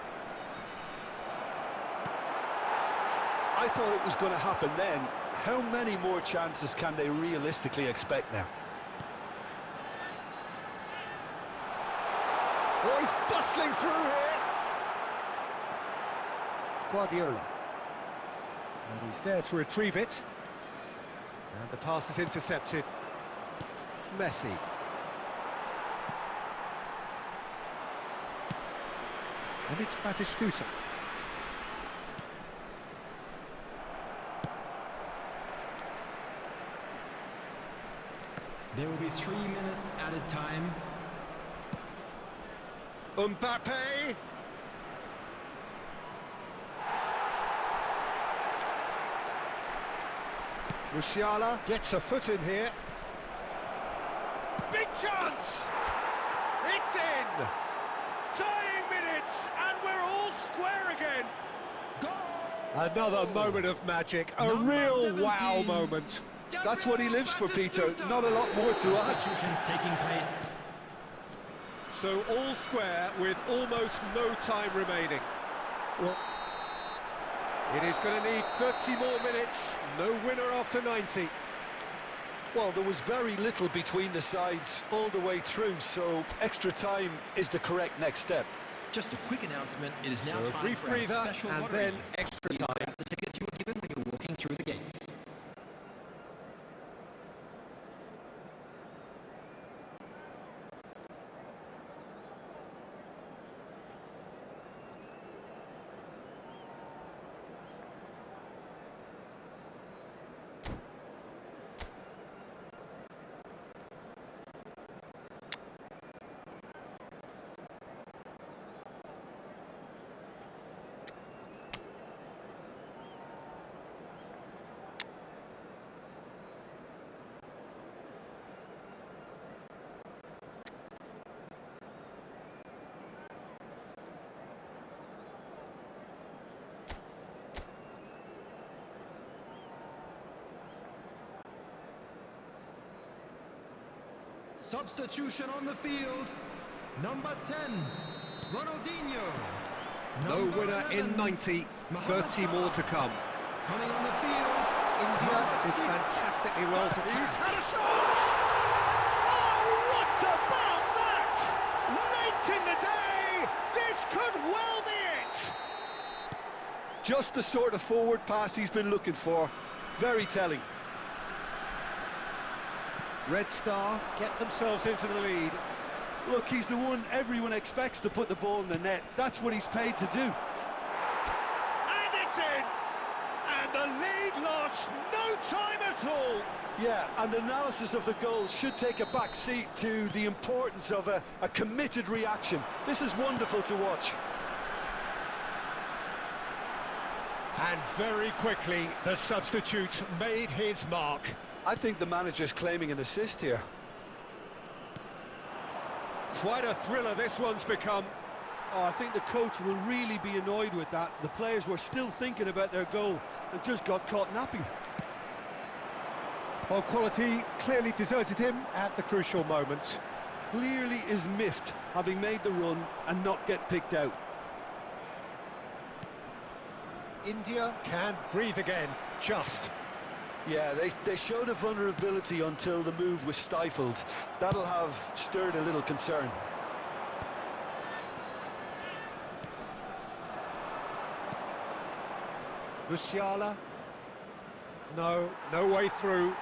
C: I thought it was going to happen then. How many more chances can they realistically expect now?
B: Oh, he's bustling through here. Guardiola. And he's there to retrieve it. And the pass is intercepted. Messi. And it's Batistuta.
E: There will be 3 minutes added time.
F: Mbappe!
B: Musiala gets a foot in here.
F: Big chance! It's in! Dying minutes, and we're all square again.
B: Another moment of magic, a
E: Number
B: real
E: 17.
B: wow moment.
C: That's what he lives for, Peter. Not a lot more to add.
E: Substitutions taking place.
B: So all square with almost no time remaining.
C: Well,
B: It is going to need 30 more minutes, no winner after 90.
C: well, there was very little between the sides all the way through, so extra time is the correct next step.
D: Just a quick announcement, it is now
B: So a
D: time
B: brief
D: for our
B: breather
D: special
B: and
D: lottery.
B: then extra time.
D: Grab the tickets you were given when you were walking through the gates.
E: Substitution on the field. Number 10, Ronaldinho.
B: No
E: Number
B: winner
E: 11,
B: in 90,
E: Mohamed
B: 30 more to
E: Salah.
B: come.
E: Coming on the field,
B: India
E: number
B: did
E: 6,
B: fantastically well to
F: He's had a shot! Oh, what about that? Late in the day, this could well be it!
C: Just the sort of forward pass he's been looking for. Very telling.
B: Red Star get themselves into the lead.
C: Look, he's the one everyone expects to put the ball in the net. That's what he's paid to do.
F: And it's in! And the lead lost no time at all!
C: Yeah, and analysis of the goal should take a back seat to the importance of a committed reaction. This is wonderful to watch.
B: And very quickly, the substitute made his mark.
C: I think the manager's claiming an assist here.
B: Quite a thriller this one's become.
C: Oh, I think the coach will really be annoyed with that. The players were still thinking about their goal and just got caught napping.
B: Well, quality clearly deserted him at the crucial moment.
C: Clearly is miffed, having made the run and not get picked out.
B: India can breathe again, just.
C: Yeah, they showed a vulnerability until the move was stifled. That'll have stirred a little concern.
B: Musiala. No way through.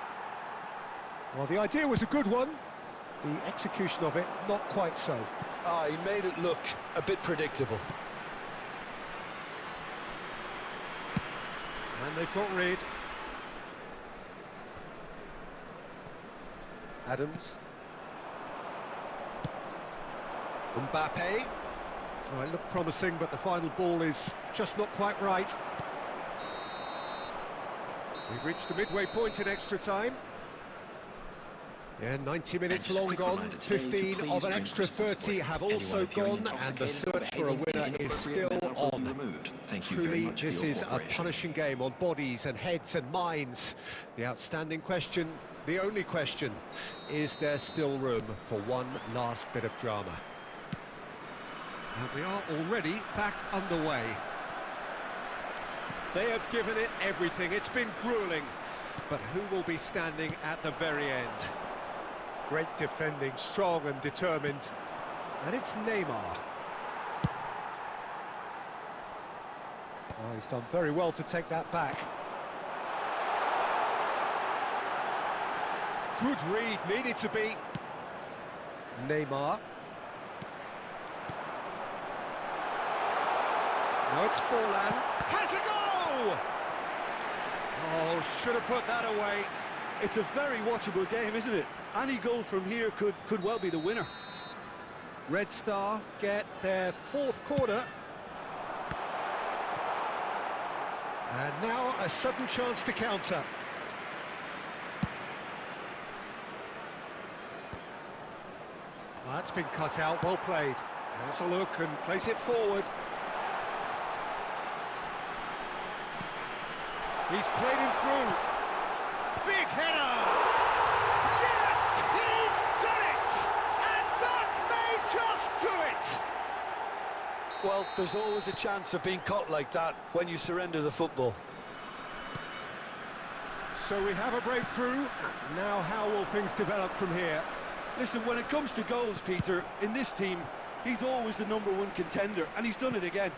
B: Well, the idea was a good one. The execution of it, not quite so.
C: Ah, he made it look a bit predictable.
B: And they've got rid. Adams. Mbappe. Oh, it looked promising, but the final ball is just not quite right. We've reached the midway point in extra time. Yeah, 90 minutes
D: And just a
B: long
D: quick
B: gone,
D: reminder today,
B: 15
D: please
B: of an
D: drink
B: extra 30
D: responsibly.
B: have
D: Anyone
B: also
D: appearing
B: gone, and the
D: intoxicated
B: search for a
D: or
B: winner
D: behaving
B: is
D: inappropriately
B: still
D: will be
B: on.
D: removed. Thank you very
B: Truly,
D: much for
B: this
D: your
B: is a
D: cooperation.
B: punishing game on bodies and heads and minds. The outstanding question, the only question, is there still room for one last bit of drama? And we are already back underway. They have given it everything. It's been gruelling. But who will be standing at the very end? Great defending, strong and determined. And it's Neymar. Oh, he's done very well to take that back. Good read, needed to be. Neymar. No, it's Forlan.
F: Has a go!
B: Oh, should have put that away.
C: It's a very watchable game, isn't it? Any goal from here could well be the winner.
B: Red Star get their fourth corner. And now a sudden chance to counter. That's been cut out, well played. Has a look and place it forward. He's played him through. Big header!
F: Yes, he's done it! And that may just do it!
C: Well, there's always a chance of being caught like that when you surrender the football.
B: So we have a breakthrough. Now how will things develop from here?
C: Listen, when it comes to goals, Peter, in this team, he's always the #1 contender, and he's done it again.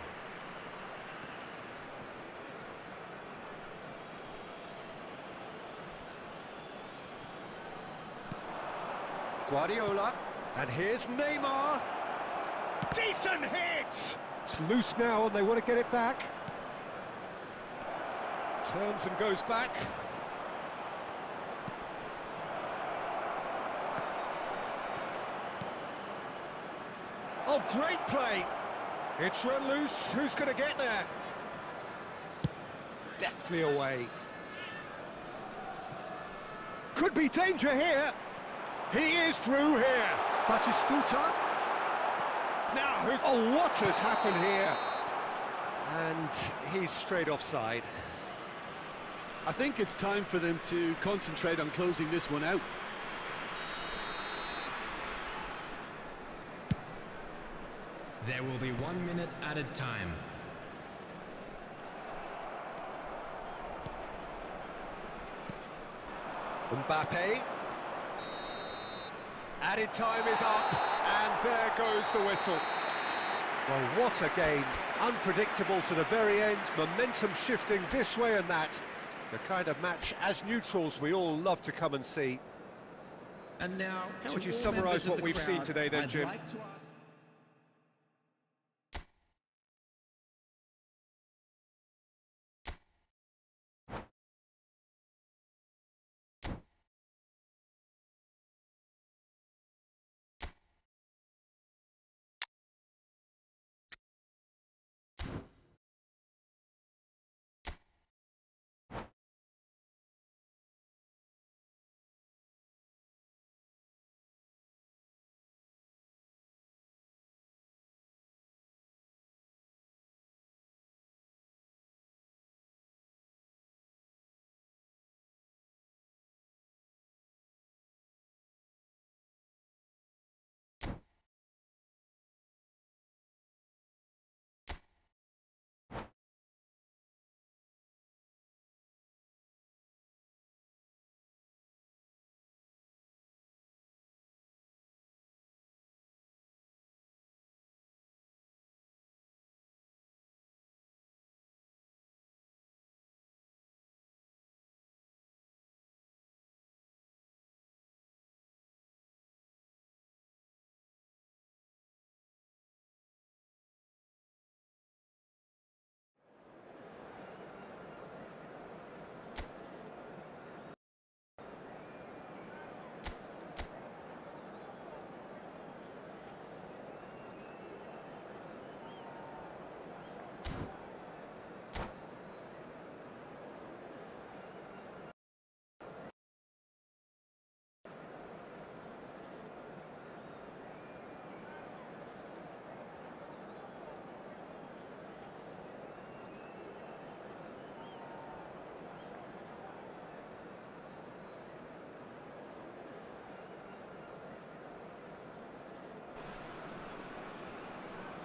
B: Guardiola, and here's Neymar.
F: Decent hit!
B: It's loose now and they want to get it back. Turns and goes back. Oh, great play! It's run loose, who's going to get there? Deftly away. Could be danger here. He is through here. Batistuta. Now, oh, what has happened here? And he's straight offside.
C: I think it's time for them to concentrate on closing this one out.
D: There will be 1 minute added time.
B: Mbappe. Added time is up, and there goes the whistle. Well, what a game. Unpredictable to the very end, momentum shifting this way and that. The kind of match, as neutrals, we all love to come and see.
D: And now,
B: How would you summarise what we've seen today then, Jim?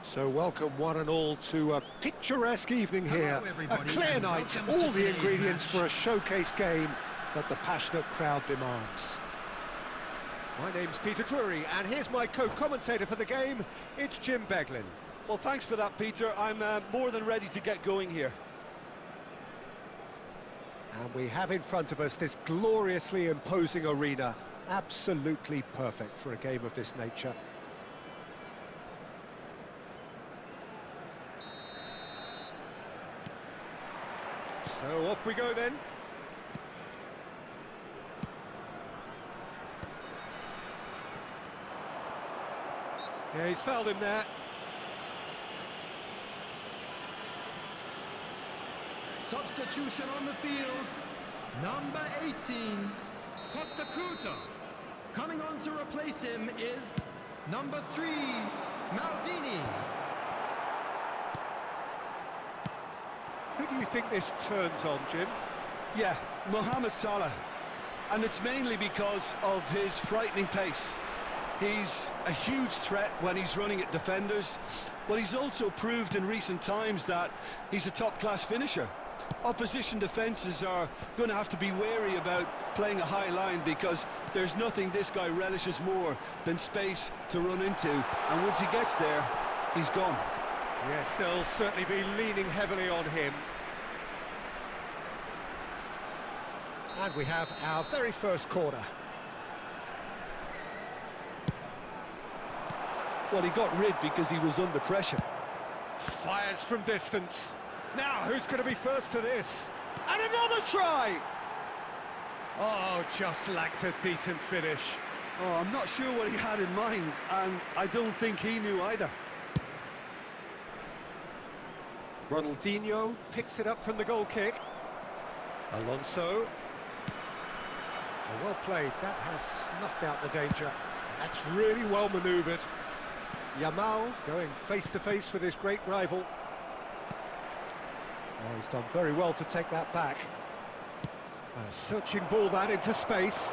B: So welcome one and all to a picturesque evening here. A clear night, all the ingredients for a showcase game that the passionate crowd demands. My name's Peter Drury, and here's my co-commentator for the game, it's Jim Beglin.
C: Well, thanks for that, Peter. I'm more than ready to get going here.
B: And we have in front of us this gloriously imposing arena. Absolutely perfect for a game of this nature. So off we go then. Yeah, he's fouled him there.
E: Substitution on the field. Number 18, Costa Curta. Coming on to replace him is Number 3, Maldini.
B: Who do you think this turns on, Jim?
C: Yeah, Mohamed Salah. And it's mainly because of his frightening pace. He's a huge threat when he's running at defenders, but he's also proved in recent times that he's a top-class finisher. Opposition defences are going to have to be wary about playing a high line, because there's nothing this guy relishes more than space to run into, and once he gets there, he's gone.
B: Yes, they'll certainly be leaning heavily on him. And we have our very first corner.
C: Well, he got rid because he was under pressure.
B: Fires from distance. Now, who's going to be first to this? And another try! Oh, just lacked a decent finish.
C: Oh, I'm not sure what he had in mind, and I don't think he knew either.
B: Ronaldinho picks it up from the goal kick. Alonso. Oh, well played. That has snuffed out the danger. That's really well manoeuvred. Yamal going face-to-face with his great rival. Oh, he's done very well to take that back. A searching ball that into space.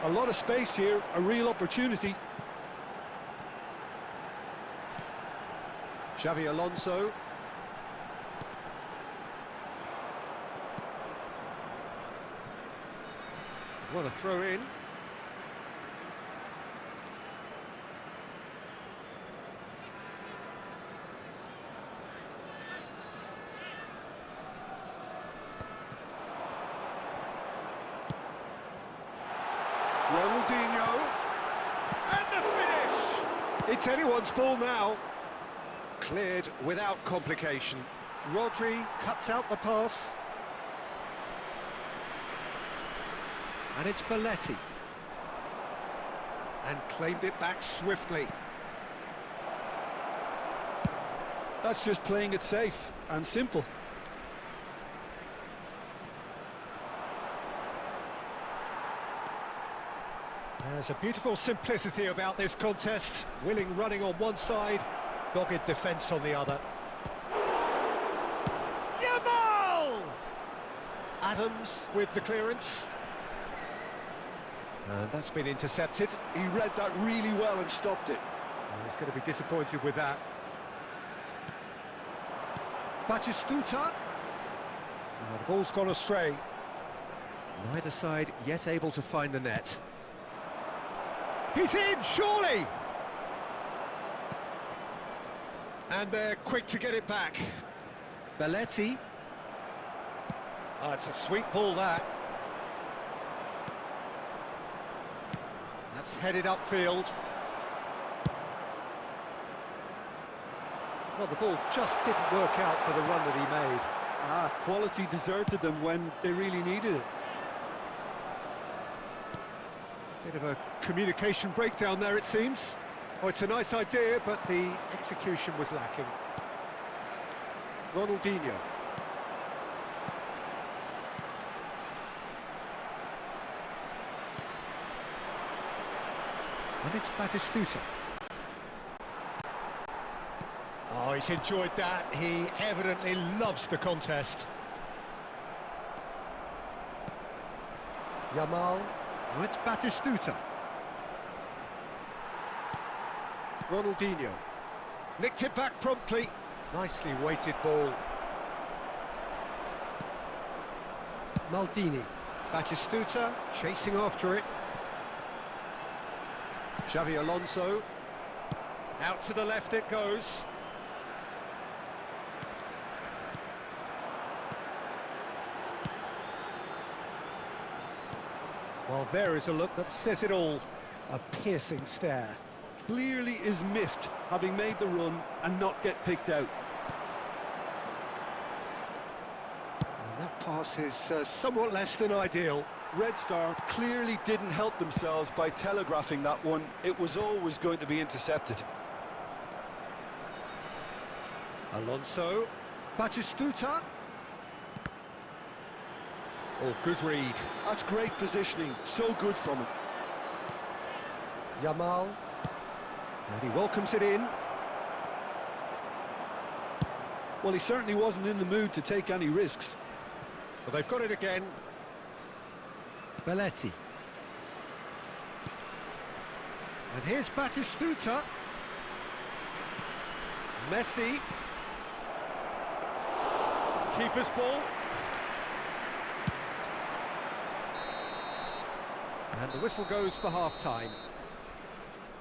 C: A lot of space here, a real opportunity.
B: Xavi Alonso. What a throw in. Ronaldinho. And the finish! It's anyone's ball now. Cleared without complication. Rodri cuts out the pass. And it's Belletti. And claimed it back swiftly.
C: That's just playing it safe and simple.
B: There's a beautiful simplicity about this contest. Willing running on one side, dogged defence on the other. Yamal! Adams with the clearance. And that's been intercepted.
C: He read that really well and stopped it.
B: Oh, he's going to be disappointed with that. Batistuta. Oh, the ball's gone astray. Neither side yet able to find the net. He's in, surely! And they're quick to get it back. Belletti. Oh, it's a sweet ball, that. That's headed upfield. Well, the ball just didn't work out for the run that he made.
C: Quality deserted them when they really needed it.
B: Bit of a communication breakdown there, it seems. Oh, it's a nice idea, but the execution was lacking. Ronaldinho. And it's Batistuta. Oh, he's enjoyed that. He evidently loves the contest. Yamal. Oh, it's Batistuta. Ronaldinho. Nicked it back promptly. Nicely weighted ball. Maldini. Batistuta chasing after it. Xavi Alonso. Out to the left it goes. Well, there is a look that says it all. A piercing stare.
C: Clearly is miffed, having made the run and not get picked out.
B: And that pass is somewhat less than ideal.
C: Red Star clearly didn't help themselves by telegraphing that one. It was always going to be intercepted. Alonso.
B: Batistuta. Oh, good read.
C: That's great positioning, so good from him.
B: Yamal. And he welcomes it in.
C: Well, he certainly wasn't in the mood to take any risks.
B: But they've got it again. Belletti. And here's Batistuta. Messi. Keeper's ball. And the whistle goes for half-time.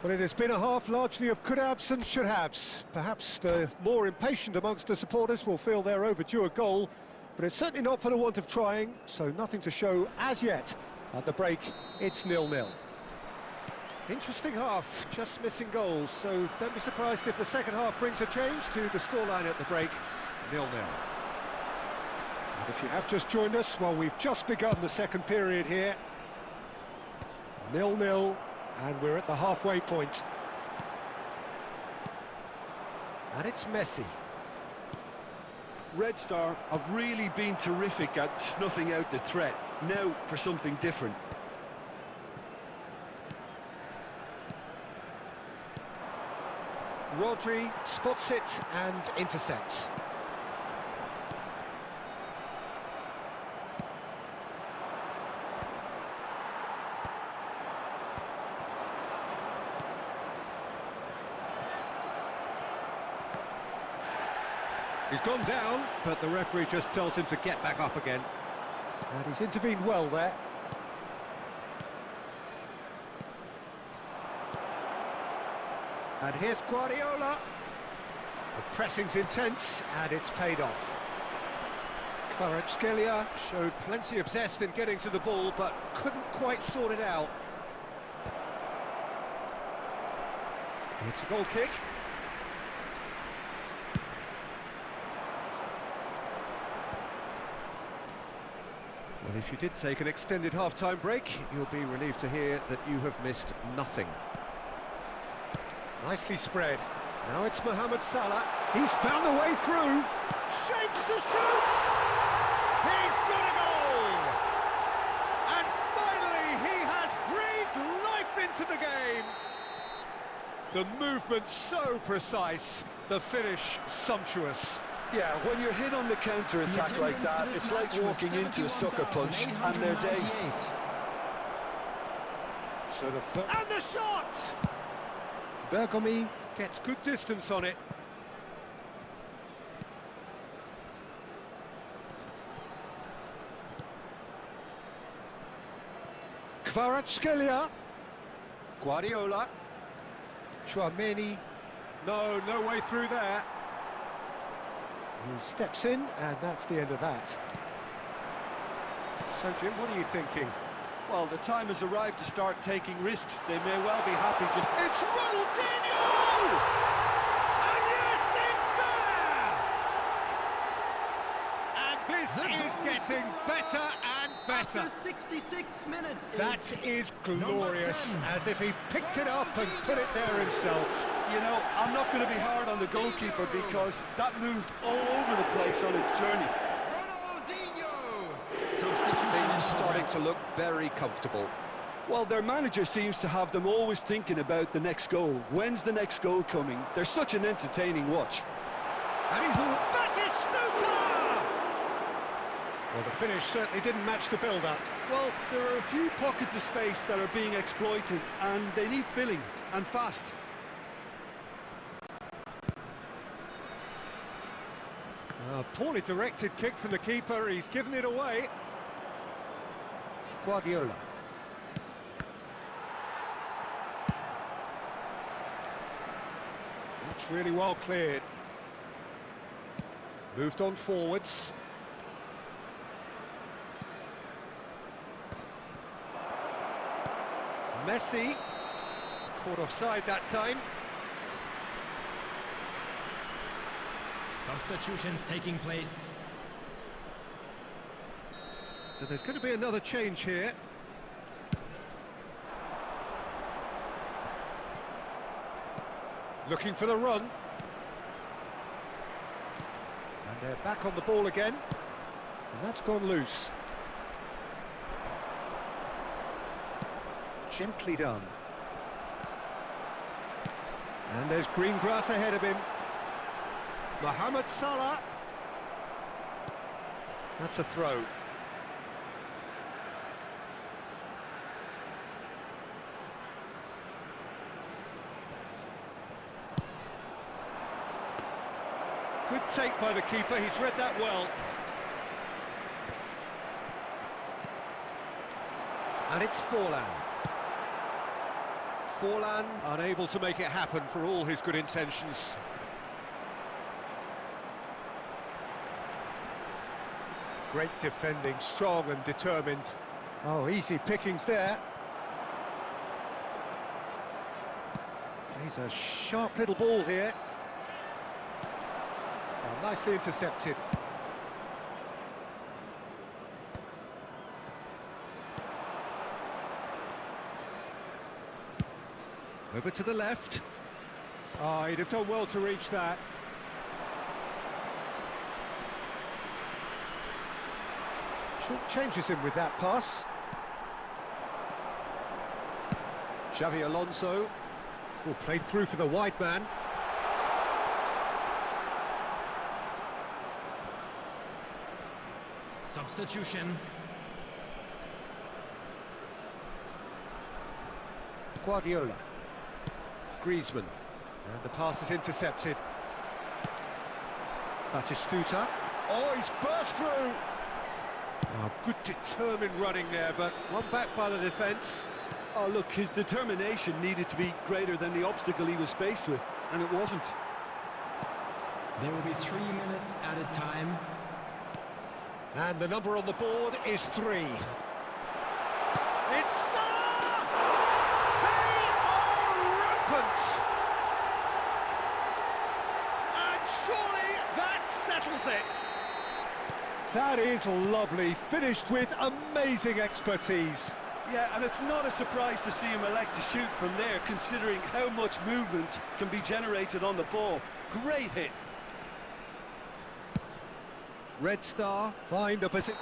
B: Well, it has been a half largely of could-haves and should-haves. Perhaps the more impatient amongst the supporters will feel they're overdue a goal, but it's certainly not for the want of trying, so nothing to show as yet. At the break, it's 0-0. Interesting half, just missing goals, so don't be surprised if the second half brings a change to the scoreline at the break, 0-0. And if you have just joined us, well, we've just begun the second period here. 0-0. And we're at the halfway point. And it's Messi.
C: Red Star have really been terrific at snuffing out the threat. Now for something different.
B: Rodri spots it and intercepts. He's gone down, but the referee just tells him to get back up again. And he's intervened well there. And here's Guardiola. The pressing's intense, and it's paid off. Kvaratskhelia showed plenty of zest in getting to the ball, but couldn't quite sort it out. It's a goal kick. Well, if you did take an extended half-time break, you'll be relieved to hear that you have missed nothing. Nicely spread. Now it's Mohamed Salah. He's found a way through. Shapes to shoot! He's got a goal! And finally, he has breathed life into the game. The movement so precise, the finish sumptuous.
C: Yeah, when you're hit on the counter-attack like that, it's like walking into a sucker punch and they're dazed.
B: So and the shot! Bergomi gets good distance on it. Kvaratskhelia. Guardiola. Chouameni. No way through there. He steps in, and that's the end of that. So, Jim, what are you thinking?
C: Well, the time has arrived to start taking risks. They may well be happy just...
B: It's Ronaldinho! And yes, it's there! And this is getting better and better.
E: After 66 minutes.
B: That is glorious, as if he picked it up and put it there himself.
C: You know, I'm not going to be hard on the goalkeeper because that moved all over the place on its journey.
F: Things starting to look very comfortable.
C: Well, their manager seems to have them always thinking about the next goal. When's the next goal coming? They're such an entertaining watch.
B: And he's all Batistuta! Well, the finish certainly didn't match the build-up.
C: Well, there are a few pockets of space that are being exploited, and they need filling, and fast.
B: A poorly directed kick from the keeper, he's given it away. Guardiola. That's really well cleared. Moved on forwards. Messi. Caught offside that time.
E: Substitutions taking place.
B: So there's going to be another change here. Looking for the run. And they're back on the ball again. And that's gone loose. Gently done. And there's green grass ahead of him. Mohamed Salah. That's a throw. Good take by the keeper, he's read that well. And it's Forlan. Forlan unable to make it happen for all his good intentions. Great defending, strong and determined. Oh, easy pickings there. Plays a sharp little ball here. Oh, nicely intercepted. Over to the left. Oh, he'd have done well to reach that. Changes him with that pass. Xavi Alonso will play through for the wide man.
E: Substitution.
B: Guardiola. Griezmann. And the pass is intercepted. Batistuta. Oh, he's burst through! Oh, good determined running there, but one back by the defence.
C: Oh, look, his determination needed to be greater than the obstacle he was faced with, and it wasn't.
E: There will be 3 minutes added time.
B: And the number on the board is 3. It's Salah! They are rampant! And surely that settles it. That is lovely, finished with amazing expertise.
C: Yeah, and it's not a surprise to see him elect to shoot from there, considering how much movement can be generated on the ball. Great hit.
B: Red Star, find opposite.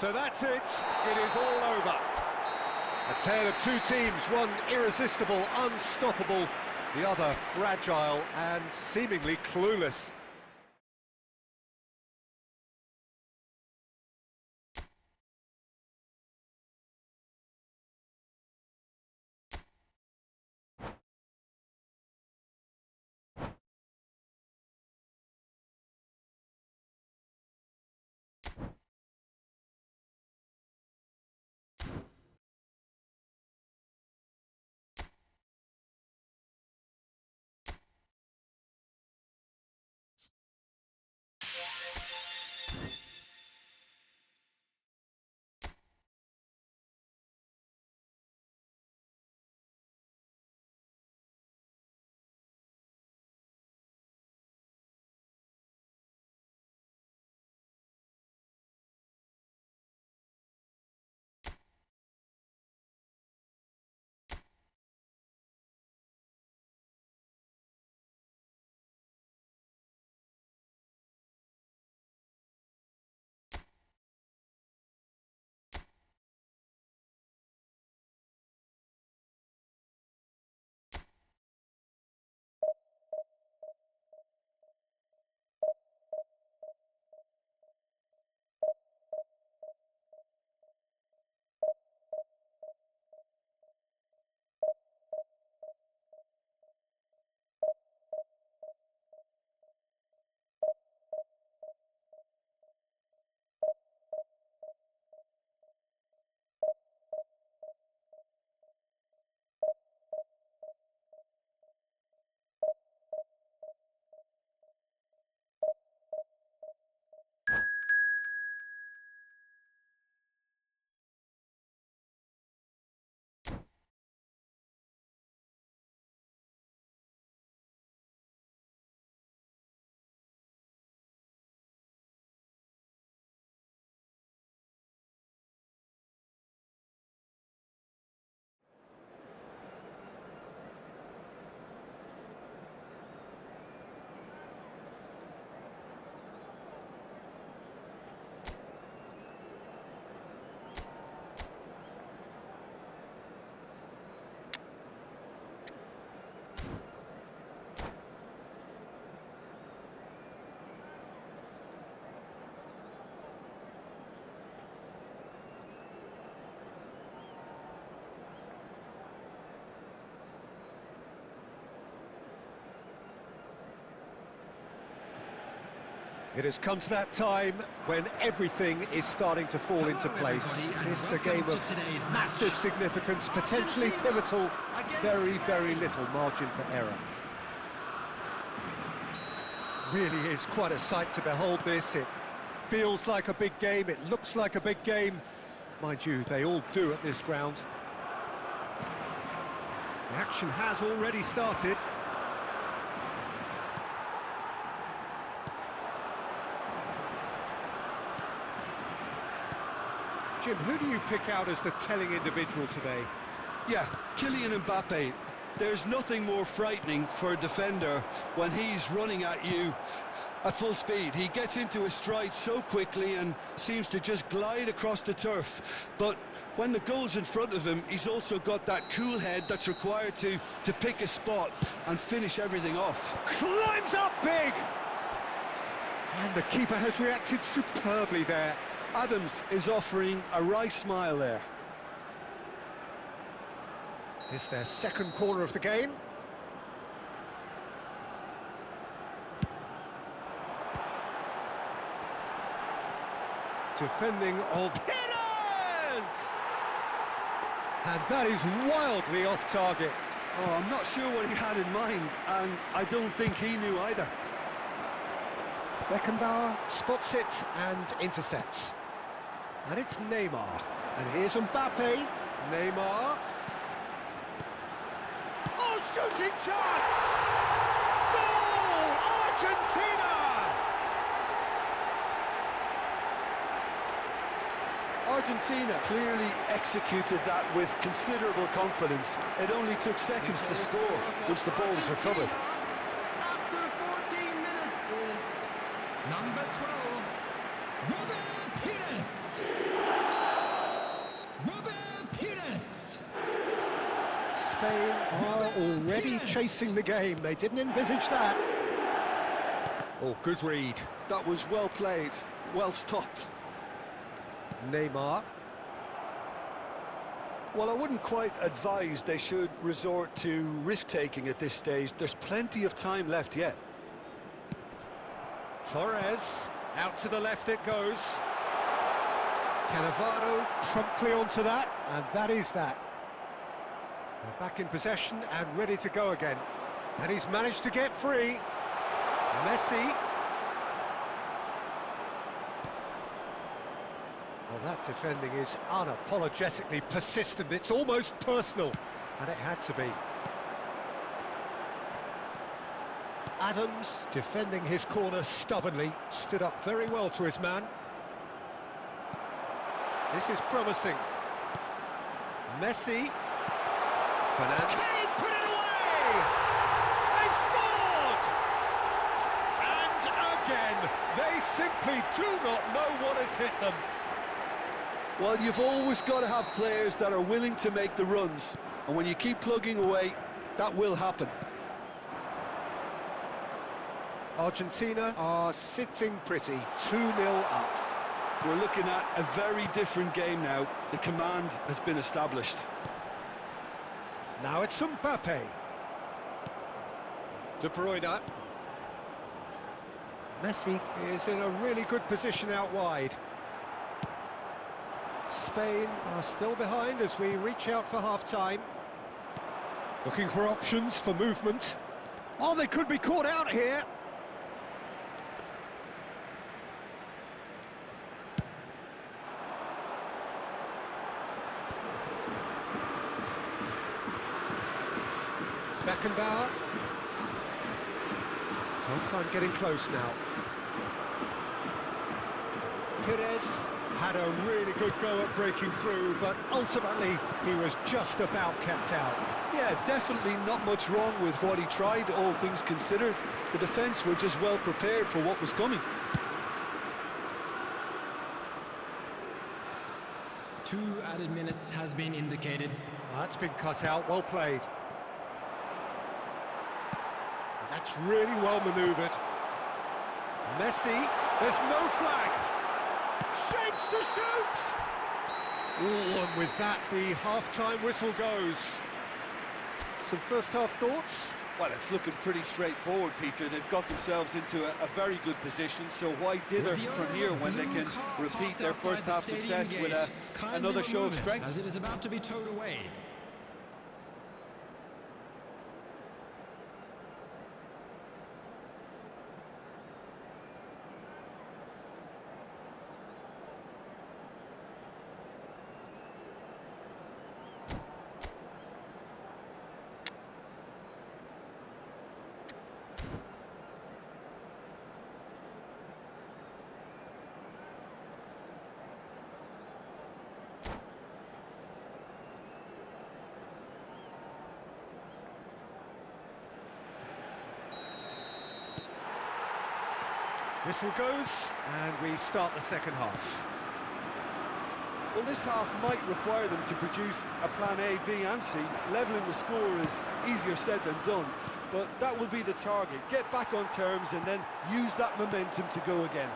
B: So that's it, it is all over. A tale of two teams, one irresistible, unstoppable, the other fragile and seemingly clueless. It has come to that time when everything is starting to fall into place. This is a game of massive significance, potentially pivotal, very, very little margin for error. Really is quite a sight to behold this. It feels like a big game, it looks like a big game. Mind you, they all do at this ground. The action has already started. Jim, who do you pick out as the telling individual today?
C: Yeah, Kylian Mbappe. There's nothing more frightening for a defender when he's running at you at full speed. He gets into his stride so quickly and seems to just glide across the turf. But when the goal's in front of him, he's also got that cool head that's required to pick a spot and finish everything off.
B: Climbs up big! And the keeper has reacted superbly there.
C: Adams is offering a wry smile there.
B: It's their second corner of the game. Defending of hitters! And that is wildly off target.
C: Oh, I'm not sure what he had in mind, and I don't think he knew either.
B: Beckenbauer spots it and intercepts. And it's Neymar. And here's Mbappe. Neymar. Oh, shooting chance! Goal! Argentina!
C: Argentina clearly executed that with considerable confidence. It only took seconds to score once the ball was recovered.
E: After 14 minutes is number 12, Robert Pires. Robert Pires.
B: Spain are already chasing the game. They didn't envisage that. Oh, good read.
C: That was well played, well stopped.
B: Neymar.
C: Well, I wouldn't quite advise they should resort to risk-taking at this stage. There's plenty of time left yet.
B: Torres, out to the left it goes. Cannavaro promptly onto that, and that is that. They're back in possession and ready to go again. And he's managed to get free. Messi. Well, that defending is unapologetically persistent. It's almost personal, and it had to be. Adams, defending his corner stubbornly, stood up very well to his man. This is promising. Messi. Fernandez. Can he put it away? They've scored! And again, they simply do not know what has hit them.
C: Well, you've always got to have players that are willing to make the runs. And when you keep plugging away, that will happen.
B: Argentina are sitting pretty, 2-0 up.
C: We're looking at a very different game now. The command has been established.
B: Now it's Mbappe. De Bruyne. Messi is in a really good position out wide. Spain are still behind as we reach out for half-time. Looking for options for movement. Oh, they could be caught out here. Beckenbauer. Half-time getting close now. Pires had a really good go at breaking through, but ultimately he was just about kept out.
C: Yeah, definitely not much wrong with what he tried, all things considered. The defence were just well prepared for what was coming.
E: 2 added minutes has been indicated.
B: That's been cut out, well played. That's really well manoeuvred. Messi, there's no flag. Shapes to shoot! Oh, and with that, the half-time whistle goes. Some first-half thoughts?
C: Well, it's looking pretty straightforward, Peter. They've got themselves into a very good position, so why dither from here when they can repeat their first half success with another show of strength?
E: As it is about to be towed away.
B: Whistle goes, and we start the second half.
C: Well, this half might require them to produce a plan A, B and C. Levelling the score is easier said than done, but that will be the target. Get back on terms and then use that momentum to go again.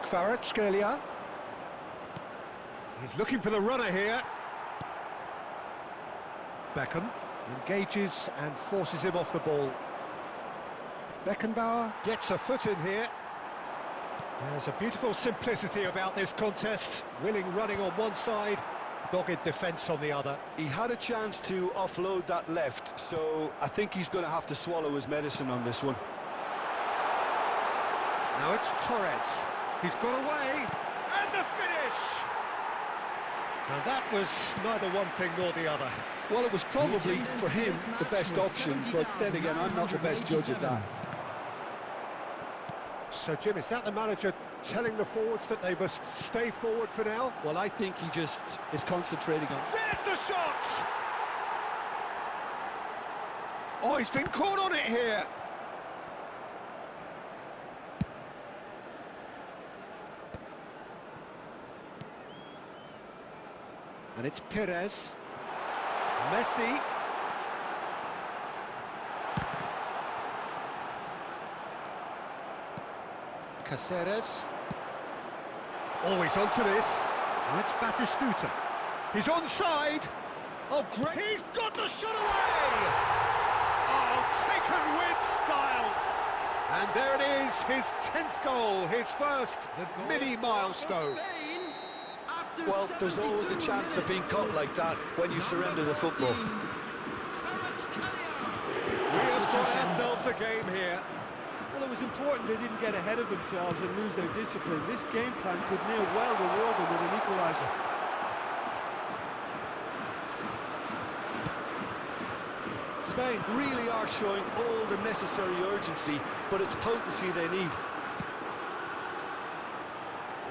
B: Kvaratskhelia. He's looking for the runner here. Beckham engages and forces him off the ball. Beckenbauer gets a foot in here. There's a beautiful simplicity about this contest. Willing running on one side, dogged defence on the other.
C: He had a chance to offload that left, so I think he's going to have to swallow his medicine on this one.
B: Now it's Torres. He's got away, and the finish! Now that was neither one thing nor the other.
C: Well, it was probably, for him, the best option, but then again, I'm not the best judge of that.
B: So, Jim, is that the manager telling the forwards that they must stay forward for now?
C: Well, I think he just is concentrating on...
B: There's the shot! Oh, he's been caught on it here! And it's Perez. Messi. Caceres. Oh, he's onto this. And it's Batistuta. He's onside. Oh, great. He's got the shot away! Oh, taken with style. And there it is, his 10th goal, his first mini milestone.
C: Well, there's always a chance of being caught like that when you surrender the football.
B: We have got ourselves a game here.
C: Well, it was important they didn't get ahead of themselves and lose their discipline. This game plan could near well reward them with an equaliser. Spain really are showing all the necessary urgency, but it's potency they need.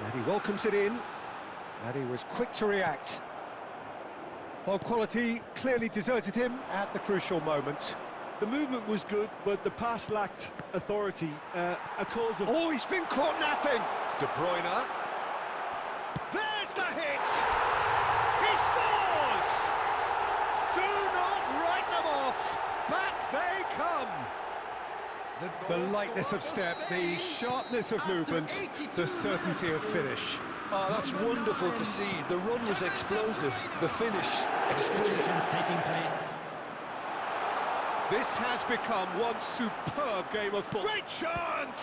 B: And he welcomes it in. And he was quick to react. While quality clearly deserted him at the crucial moment.
C: The movement was good, but the pass lacked authority. A cause of...
B: Oh, he's been caught napping! De Bruyne. There's the hit! He scores! Do not write them off! Back they come! The lightness of step, the sharpness of movement, the certainty of finish.
C: Oh, that's wonderful to see. The run was explosive, the finish exquisite.
E: Taking place.
B: This has become one superb game of football. Great chance!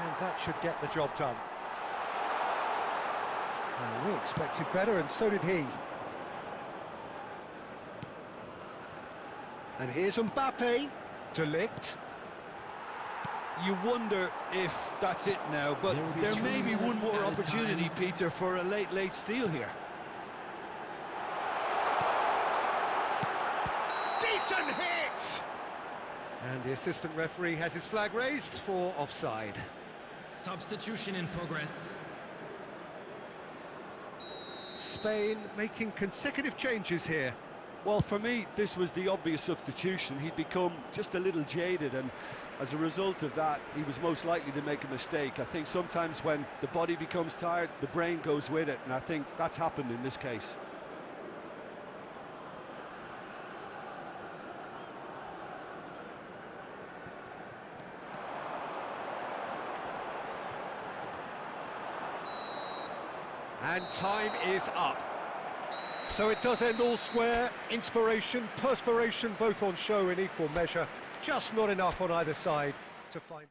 B: And that should get the job done. And we expected better, and so did he. And here's Mbappe. De Ligt.
C: You wonder if that's it now, but there may be one more opportunity, Peter, for a late steal here.
B: Decent hit! And the assistant referee has his flag raised for offside.
E: Substitution in progress.
B: Spain making consecutive changes here.
C: Well, for me, this was the obvious substitution. He'd become just a little jaded, and as a result of that, he was most likely to make a mistake. I think sometimes when the body becomes tired, the brain goes with it, and I think that's happened in this case.
F: and time is up.
B: So it does end all square. Inspiration, perspiration, both on show in equal measure. Just not enough on either side to find...